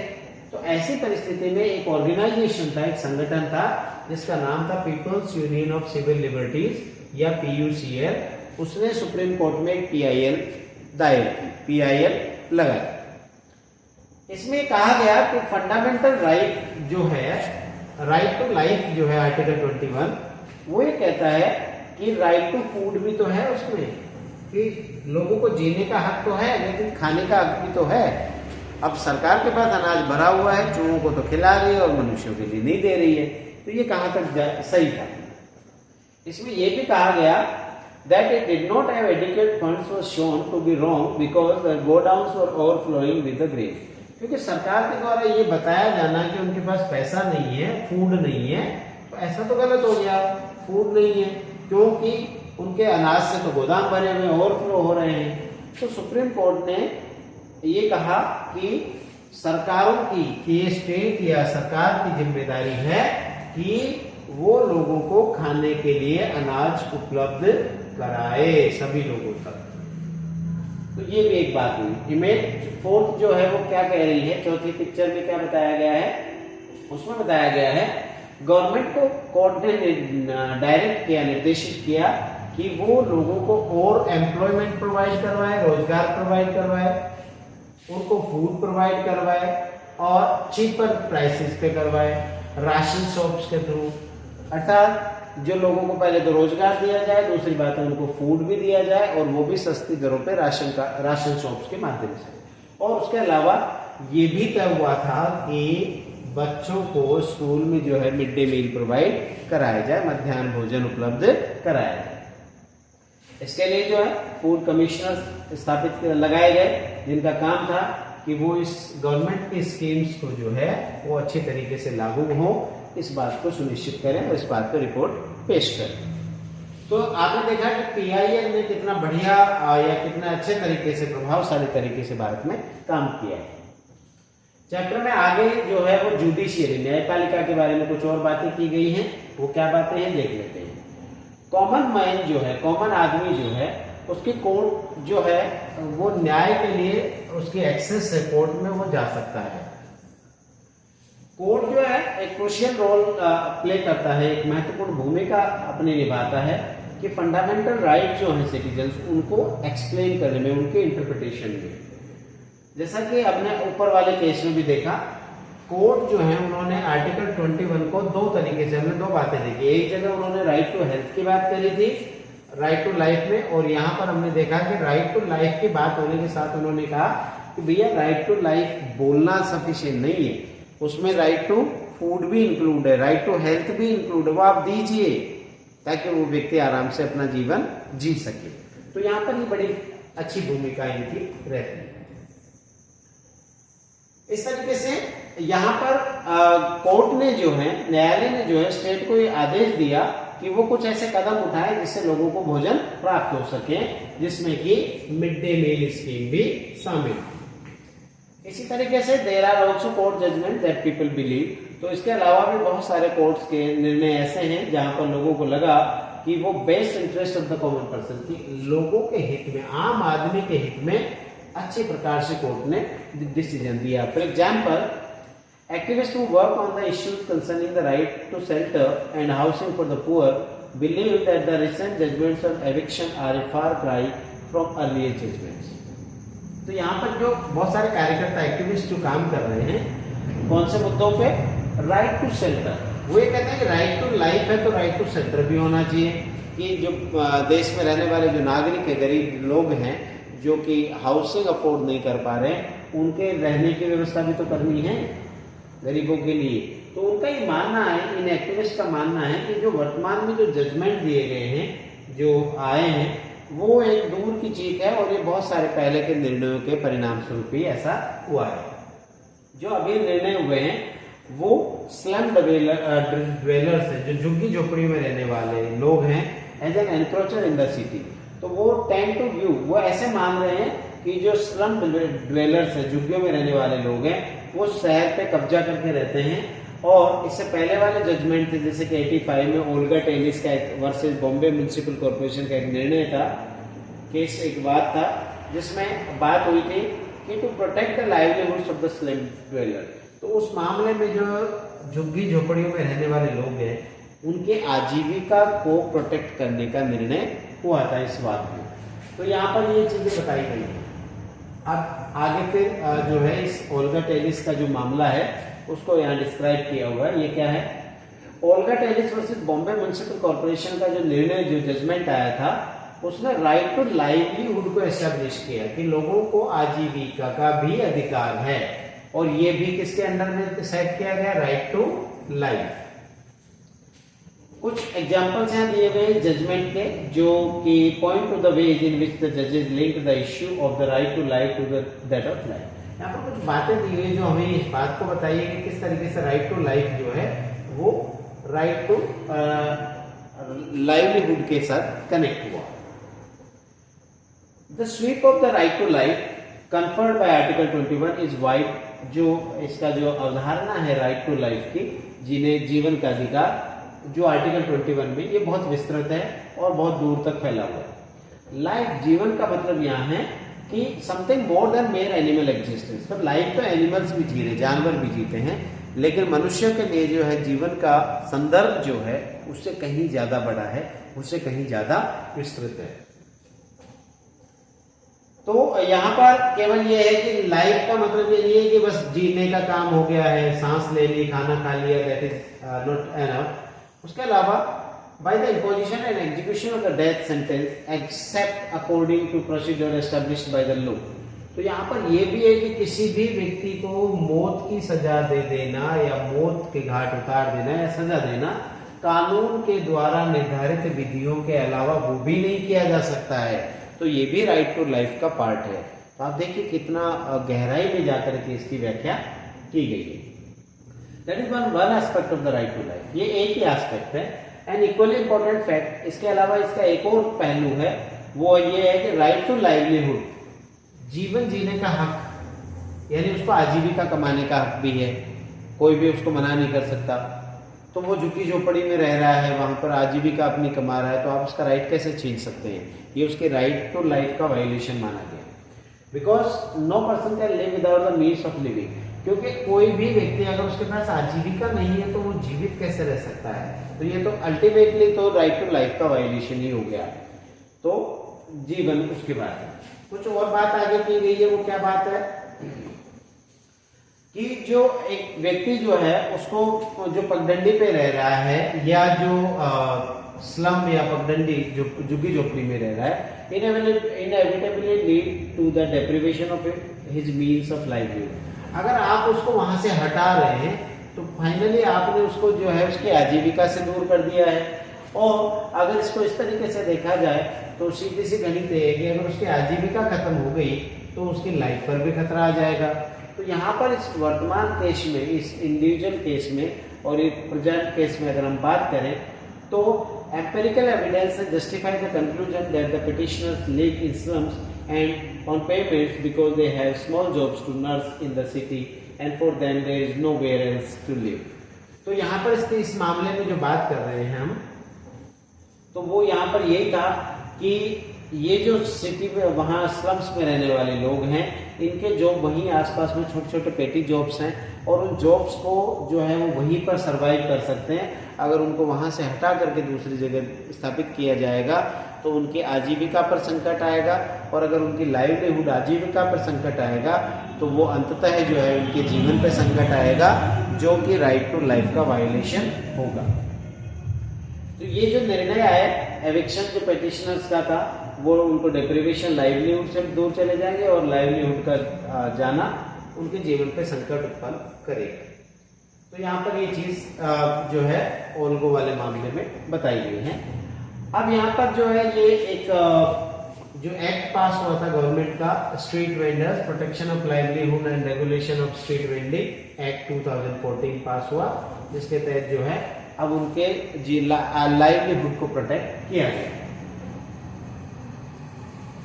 तो ऐसी परिस्थिति में एक ऑर्गेनाइजेशन था, एक संगठन था जिसका नाम था people's union of civil liberties या PUCL, उसने सुप्रीम कोर्ट में एक PIL दायर की, PIL लगाई। इसमें कहा गया कि फंडामेंटल राइट जो है, राइट टू लाइफ जो है आर्टिकल 21, वो ये कहता है कि राइट टू फूड भी तो है उसमें, कि लोगों को जीने का हक तो है लेकिन खाने का हक भी तो है। अब सरकार के पास अनाज भरा हुआ है, चूहों को तो खिला रही है और मनुष्यों के लिए नहीं दे रही है, तो ये कहां तक सही था। इसमें यह भी कहा गया that it did not have adequate funds was shown to be wrong because the godowns were overflowing with the grain, क्योंकि सरकार के द्वारा ये बताया जाना कि उनके पास पैसा नहीं है, फूड नहीं है, तो ऐसा तो गलत हो गया, फूड नहीं है क्योंकि उनके अनाज से तो गोदाम भरे हुए ओवरफ्लो हो रहे हैं। तो सुप्रीम कोर्ट ने ये कहा कि सरकारों की, ये स्टेट या सरकार की जिम्मेदारी है कि वो लोगों को खाने के लिए अनाज उपलब्ध कराए सभी लोगों तक। तो ये भी एक बात हुई। इमेज फोर्थ जो है वो क्या कह रही है, चौथी पिक्चर में क्या बताया गया है, उसमें बताया गया है गवर्नमेंट को कोर्ट ने डायरेक्ट किया, निर्देशित किया कि वो लोगों को और एम्प्लॉयमेंट प्रोवाइड करवाए, रोजगार प्रोवाइड करवाए, उनको फूड प्रोवाइड करवाए और चीपर प्राइसेस पे करवाए राशन शॉप्स के थ्रू। अर्थात जो लोगों को पहले तो रोजगार दिया जाए, दूसरी बात है उनको फूड भी दिया जाए और वो भी सस्ती दरों पे राशन शॉप्स के माध्यम से। और उसके अलावा ये भी तय हुआ था कि बच्चों को स्कूल में जो है मिड डे मील प्रोवाइड कराया जाए, मध्याह्न भोजन उपलब्ध कराया जाए। इसके लिए जो है फूड कमिश्नर स्थापित लगाए गए, जिनका काम था कि वो इस गवर्नमेंट की स्कीम्स को जो है वो अच्छे तरीके से लागू हो, इस बात को सुनिश्चित करें और इस बात पर रिपोर्ट पेश करें। तो आपने देखा कि पीआईएल ने कितना बढ़िया या कितना अच्छे तरीके से, प्रभावशाली तरीके से भारत में काम किया है। चैप्टर में आगे जो है वो जुडिशियरी, न्यायपालिका के बारे में कुछ और बातें की गई हैं। वो क्या बातें हैं देख लेते हैं। कॉमन मैन जो है, कॉमन आदमी जो है, उसकी कोर्ट जो है वो न्याय के लिए उसकी एक्सेस है, कोर्ट में वो जा सकता है। कोर्ट जो है एक क्रूशियल रोल प्ले करता है, एक महत्वपूर्ण भूमिका अपनी निभाता है कि फंडामेंटल राइट जो है सिटीजन्स, उनको एक्सप्लेन करने में, उनके इंटरप्रिटेशन में। जैसा कि हमने ऊपर वाले केस में भी देखा, कोर्ट जो है उन्होंने आर्टिकल 21 को दो तरीके से, हमने दो बातें देखी। एक जगह उन्होंने राइट टू हेल्थ की बात करी थी, राइट टू लाइफ में, और यहाँ पर हमने देखा कि राइट टू लाइफ की बात होने के साथ उन्होंने कहा कि भैया राइट टू लाइफ बोलना सफिशिएंट नहीं है, उसमें राइट टू फूड भी इंक्लूड है, राइट टू हेल्थ भी इंक्लूड है, वो आप दीजिए ताकि वो व्यक्ति आराम से अपना जीवन जी सके। तो यहाँ पर ये बड़ी अच्छी भूमिका इनकी रहती है। इस तरीके से यहाँ पर कोर्ट ने जो है, न्यायालय ने जो है स्टेट को ये आदेश दिया कि वो कुछ ऐसे कदम उठाए जिससे लोगों को भोजन प्राप्त हो सके, जिसमें कि मिड डे मील स्कीम भी शामिल। इसी तरीके से there are also court judgment that people believe. तो इसके अलावा भी बहुत सारे कोर्ट्स के निर्णय ऐसे हैं जहां पर लोगों को लगा कि वो best interest of the common person, की लोगों के हित में, आम आदमी के हित में अच्छे प्रकार से कोर्ट ने डिसीजन दिया। For example, activists who work on the issues concerning the right to shelter and housing for the poor believe that the recent judgments on eviction are a far cry from earlier judgments. तो यहाँ पर जो बहुत सारे कार्यकर्ता, activist जो काम कर रहे हैं कौन से मुद्दों पे, राइट टू शेल्टर, वो ये कहते हैं कि राइट टू लाइफ है तो राइट टू शेल्टर भी होना चाहिए। कि जो देश में रहने वाले जो नागरिक है, गरीब लोग हैं जो कि हाउसिंग अफोर्ड नहीं कर पा रहे, उनके रहने की व्यवस्था भी तो करनी है गरीबों के लिए। तो उनका ये मानना है, इन एक्टिविस्ट का मानना है कि जो वर्तमान में जो जजमेंट दिए गए हैं, जो आए हैं, वो एक दूर की चीज है और ये बहुत सारे पहले के निर्णयों के परिणाम स्वरूप ही ऐसा हुआ है। जो अभी निर्णय हुए हैं वो स्लम ड्वेलर्स है, जो झुग्गी झोपड़ी में रहने वाले लोग हैं, as an encroacher in the city. तो वो टेंड टू व्यू, वो ऐसे मान रहे हैं कि जो स्लम ड्वेलर्स है, झुग्गियों में रहने वाले लोग हैं, वो शहर पे कब्जा करके रहते हैं। और इससे पहले वाले जजमेंट थे, जैसे कि 85 में ओल्गा टेनिस का वर्सेस बॉम्बे म्युनिसिपल कॉर्पोरेशन का एक निर्णय था, केस एक बात था जिसमें बात हुई थी कि to protect the livelihoods of the slum dweller. तो उस मामले में जो झुग्गी झोपड़ियों में रहने वाले लोग हैं, उनके आजीविका को प्रोटेक्ट करने का निर्णय हुआ था इस बात में। तो यहाँ पर ये चीजें बताई गई हैं। अब आगे फिर जो है इस ओल्गा टेनिस का जो मामला है उसको यहाँ डिस्क्राइब किया हुआ है। ये क्या है, Olga tennis versus Bombay municipal corporation का जो निर्णय, जो जजमेंट आया था, उसने राइट टू लाइवलीहुड को एस्टैब्लिश किया कि लोगों को आजीविका का भी अधिकार है, और ये भी किसके अंडर में सेट किया गया, राइट टू लाइफ। कुछ एग्जांपल्स यहाँ दिए गए जजमेंट के, जो कि point to the ways in which the जजेस link the issue of the right to life to that of life. यहाँ पर कुछ बातें दी गई जो हमें इस बात को बताइए कि किस तरीके से राइट टू लाइफ जो है वो राइट टू लाइवलीहुड के साथ कनेक्ट हुआ। The sweep of the right to life conferred by article 21 is wide. जो इसका जो अवधारणा है राइट टू लाइफ की, जीवन का अधिकार, जो आर्टिकल 21 में, ये बहुत विस्तृत है और बहुत दूर तक फैला हुआ है। लाइफ, जीवन का मतलब यहाँ है कि something more than mayor animal existence. तो लाइफ तो एनिमल्स भी जी रहे, जानवर भी जीते हैं, लेकिन मनुष्य के लिए जो है जीवन का संदर्भ जो है उससे कहीं ज्यादा बड़ा है, उससे कहीं ज्यादा विस्तृत है। तो यहाँ पर केवल ये है कि लाइफ का मतलब ये नहीं है कि बस जीने का काम हो गया है, सांस ले ली, खाना खा लिया, दैट इज नॉट एनफ। उसके अलावा by the imposition and execution of the death sentence except according to procedure established by the law। तो यहाँ पर यह भी है कि किसी भी व्यक्ति को मौत की सजा दे देना या मौत के घाट उतार देना या सजा देना कानून के द्वारा निर्धारित विधियों के अलावा वो भी नहीं किया जा सकता है। तो ये भी राइट टू लाइफ का पार्ट है। तो आप देखिए कितना गहराई में जाकर के इसकी व्याख्या की गई है। That is one aspect of the right to life. ये एक ही एस्पेक्ट है। एंड इक्वली इंपॉर्टेंट फैक्ट, इसके अलावा इसका एक और पहलू है, वो ये है कि राइट टू लाइवलीहुड, जीवन जीने का हक, यानी उसको आजीविका कमाने का हक भी है, कोई भी उसको मना नहीं कर सकता। तो वो झुग्गी झोपड़ी में रह रहा है, वहां पर आजीविका अपनी कमा रहा है, तो आप उसका राइट कैसे छीन सकते हैं? ये उसके राइट टू लाइफ का वायलेशन माना गया। Because no person can live without the means of living, क्योंकि कोई भी व्यक्ति अगर उसके पास आजीविका नहीं है तो वो जीवित कैसे रह सकता है? तो ये तो अल्टीमेटली तो राइट टू लाइफ का वायलेशन ही हो गया। तो जीवन उसके बाद है। कुछ और बात आगे की गई है, वो क्या बात है कि जो एक व्यक्ति जो है उसको जो पगडंडी पे रह रहा है या जो स्लम या पगडंडी जो झुग्गी झोपड़ी में रह रहा है, inevitably lead to the deprivation of his means of livelihood। अगर आप उसको वहां से हटा रहे हैं तो फाइनली आपने उसको जो है उसकी आजीविका से दूर कर दिया है। और अगर इसको इस तरीके से देखा जाए तो सीधी सी गणित है कि अगर उसकी आजीविका खत्म हो गई तो उसकी लाइफ पर भी खतरा आ जाएगा। तो यहाँ पर इस वर्तमान केस में, इस इंडिविजुअल केस में और एक प्रेजेंट केस में अगर हम बात करें तो empirical evidence justify the conclusion that the petitioners live in slums and on payments because they have small jobs to nurse in the city and for them there is nowhere else to live। तो यहाँ पर इस मामले में जो बात कर रहे हैं हम, तो वो यहाँ पर यही था कि ये जो सिटी में वहाँ स्लम्स में रहने वाले लोग हैं, इनके जॉब वहीं आसपास में छोटे छोटे पेटी जॉब्स हैं और उन जॉब्स को जो है वो वहीं पर सरवाइव कर सकते हैं। अगर उनको वहाँ से हटा करके दूसरी जगह स्थापित किया जाएगा तो उनकी आजीविका पर संकट आएगा, और अगर उनकी लाइवलीहुड आजीविका पर संकट आएगा तो वो अंततः जो है उनके जीवन पर संकट आएगा, जो कि राइट टू लाइफ का वायलेशन होगा। तो ये जो निर्णय आया एविक्शन जो पेटिशनर्स का था, वो उनको डेप्रिवेशन लाइवलीहुड से दूर चले जाएंगे और लाइवलीहुड का जाना उनके जीवन पे संकट उत्पन्न करेगा। तो यहाँ पर ये चीज जो है ओल्गो वाले मामले में बताई गई है। अब यहाँ पर जो है ये एक जो एक्ट पास हुआ था गवर्नमेंट का, street vendors protection of livelihood and regulation of street vending act 2014 पास हुआ, जिसके तहत जो है अब उनके लाइवलीहुड को प्रोटेक्ट किया गया।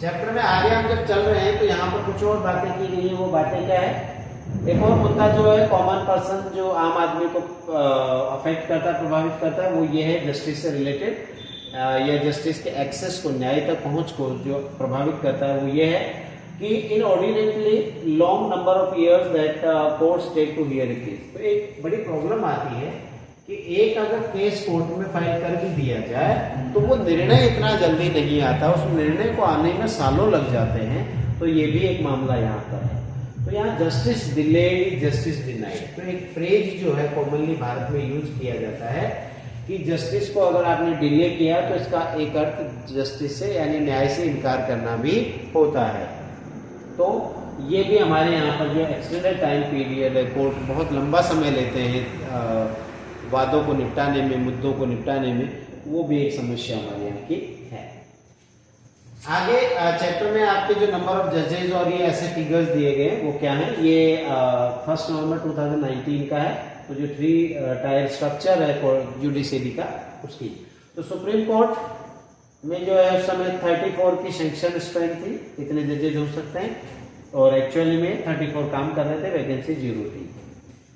चैप्टर में आगे हम जब चल रहे हैं तो यहाँ पर कुछ और बातें की गई है। वो बातें क्या है? एक और मुद्दा जो है कॉमन पर्सन, जो आम आदमी को अफेक्ट करता है, प्रभावित करता है, वो ये है जस्टिस से रिलेटेड या जस्टिस के एक्सेस को, न्याय तक पहुंच को जो प्रभावित करता है, वो ये है कि inordinately long number of years that courts take to hear a case. तो एक बड़ी प्रॉब्लम आती है कि एक अगर केस कोर्ट में फाइल कर भी दिया जाए तो वो निर्णय इतना जल्दी नहीं आता, उस निर्णय को आने में सालों लग जाते हैं। तो ये भी एक मामला यहाँ पर है। तो यहाँ जस्टिस डिलेड, जस्टिस डिनाइड, तो एक फ्रेज जो है कॉमनली भारत में यूज किया जाता है कि जस्टिस को अगर आपने डिले किया तो इसका एक अर्थ जस्टिस से यानी न्याय से इनकार करना भी होता है। तो ये भी हमारे यहाँ पर जो एक्सटेंडेड टाइम पीरियड है, कोर्ट बहुत लंबा समय लेते हैं वादों को निपटाने में, मुद्दों को निपटाने में, वो भी एक समस्या हमारे यहाँ की है। आगे चैप्टर में आपके जो नंबर ऑफ जजेस और ये ऐसे फिगर्स दिए गए वो क्या है? ये 1 नवंबर 2019 का है। तो जो 3 टायर स्ट्रक्चर है जुडिशरी का, उसकी, तो तो सुप्रीम कोर्ट में जो है उस समय 34 की सेंक्शन स्ट्रेंथ थी, इतने जजेज हो सकते हैं, और एक्चुअली में 34 काम कर रहे थे, वैकेंसी 0 थी।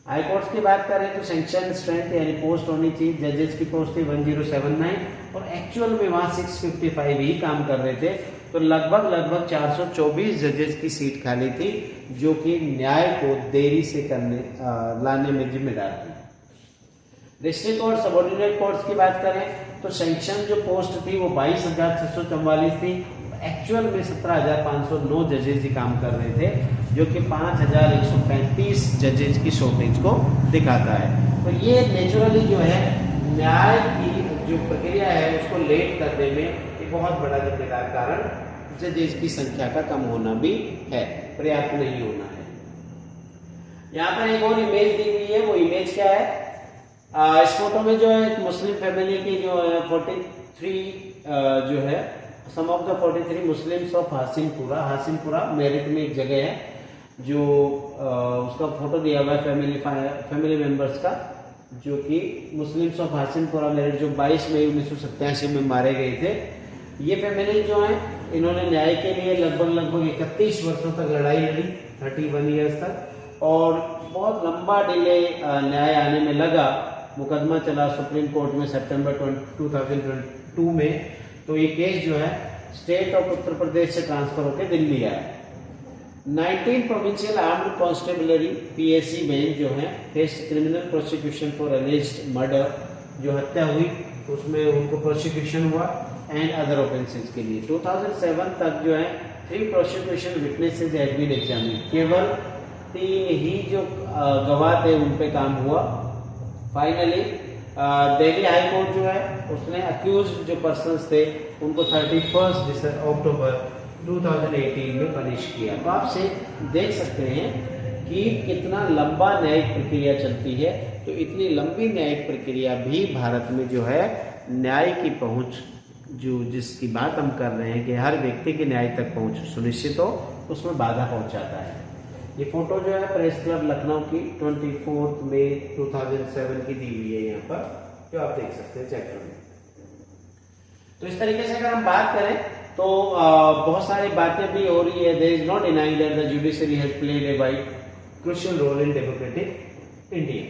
हाई कोर्ट्स की बात करें तो सेंक्शन स्ट्रेंथ यानी पोस्ट होनी चाहिए, जजेस की पोस्ट थी 1079 और एक्चुअल में वहां 655 ही काम कर रहे थे, तो लगभग 424 जजेस की सीट खाली थी, जो कि न्याय को देरी से लाने में जिम्मेदार थी। डिस्ट्रिक्ट कोर्ट सबऑर्डिनेट कोर्ट्स की बात करें तो सेंक्शन जो पोस्ट थी वो 22,644 थी, एक्चुअल में 17,509 जजेस ही काम कर रहे थे, जो कि 5,135 जजेस की शॉर्टेज को दिखाता है। तो ये नेचुरली जो है न्याय की जो प्रक्रिया है उसको लेट करने में एक बहुत बड़ा जिम्मेदार कारण जजेस की संख्या का कम होना भी है, पर्याप्त नहीं होना है। यहाँ पर एक और इमेज दी हुई है, वो इमेज क्या है, इस फोटो में जो है मुस्लिम फैमिली की जो है 43 जो है some of the 43 Muslims of Hashimpura Meerut में एक जगह है, जो उसका फोटो दिया हुआ है फैमिली मेंबर्स का, जो कि मुस्लिम्स ऑफ हासिमपुरा मेरठ जो 22 मई 1987 में मारे गए थे। ये फैमिली जो है इन्होंने न्याय के लिए लगभग 31 वर्षों तक लड़ाई लड़ी, 31 ईयर्स तक, और बहुत लंबा डिले न्याय आने में लगा। मुकदमा चला सुप्रीम कोर्ट में सितंबर 2002 में, तो ये केस जो है स्टेट ऑफ उत्तर प्रदेश से ट्रांसफर होकर दिल्ली आया। 19 provincial armed constabulary PSC bench जो है faced criminal prosecution for alleged murder, जो हत्या हुई उसमें उनको प्रोसिक्यूशन हुआ एंड अदर ऑफेंसेस के लिए। 2007 तक जो है 3 prosecution witnesses had been examined, केवल 3 ही जो गवाह थे उन पे काम हुआ। फाइनली दिल्ली हाई कोर्ट जो है उसने अक्यूज जो पर्सन्स थे उनको 31 अक्टूबर 2018 में पनिश किया। तो आप से देख सकते हैं कि कितना लंबा न्यायिक प्रक्रिया चलती है। तो इतनी लंबी न्यायिक प्रक्रिया भी भारत में जो है न्याय की पहुंच, जो जिसकी बात हम कर रहे हैं कि हर व्यक्ति की न्याय तक पहुंच सुनिश्चित हो, उसमें बाधा पहुंचाता है। ये फोटो जो है प्रेस क्लब लखनऊ की 24 मई 2007 की दी हुई है यहाँ पर, जो आप देख सकते हैं चेक करें। तो इस तरीके से अगर हम बात करें तो बहुत सारी बातें भी हो रही है। There is no denying that the judiciary has played a vital crucial role in democratic India.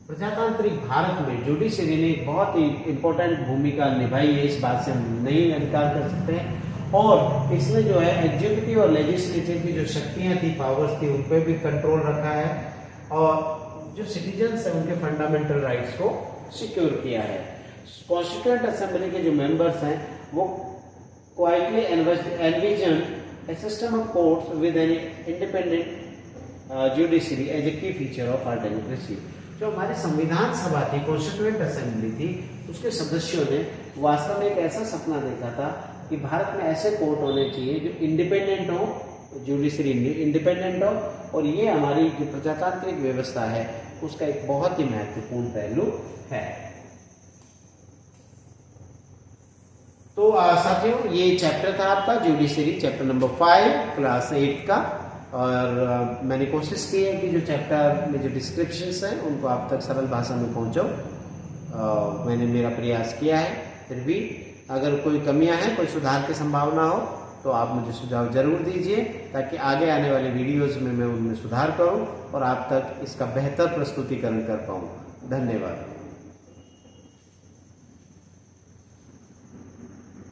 प्रजातांत्रिक भारत में जुडिशरी ने एक बहुत ही इंपॉर्टेंट भूमिका निभाई है, इस बात से हम नहीं इनकार कर सकते हैं। और इसने जो है एग्जीक्यूटिव और लेजिस्लेटिव की जो शक्तियां थी, पावर्स थी, उन पर भी कंट्रोल रखा है, और जो सिटीजन्स हैं उनके फंडामेंटल राइट्स को सिक्योर किया है। कॉन्स्टिट्यूएंट असेंबली के जो मेंबर्स हैं वो quietly envision a system of courts with an independent judiciary as a key feature of our democracy। जो हमारी संविधान सभा थी, कॉन्स्टिट्यूएंट असेंबली थी, उसके सदस्यों ने वास्तव में एक ऐसा सपना देखा था कि भारत में ऐसे कोर्ट होने चाहिए जो इंडिपेंडेंट हो, जुडिशरी इंडिपेंडेंट हो, और ये हमारी जो प्रजातांत्रिक व्यवस्था है उसका एक बहुत ही महत्वपूर्ण पहलू है। तो साथियों, ये चैप्टर था आपका जुडिशरी, चैप्टर नंबर 5 क्लास 8 का, और मैंने कोशिश की है कि जो चैप्टर में जो डिस्क्रिप्शंस हैं उनको आप तक सरल भाषा में पहुंचाऊं। मैंने मेरा प्रयास किया है। फिर भी अगर कोई कमियां हैं, कोई सुधार की संभावना हो, तो आप मुझे सुझाव जरूर दीजिए, ताकि आगे आने वाले वीडियोज में मैं उनमें सुधार करूं और आप तक इसका बेहतर प्रस्तुतिकरण कर पाऊं। धन्यवाद।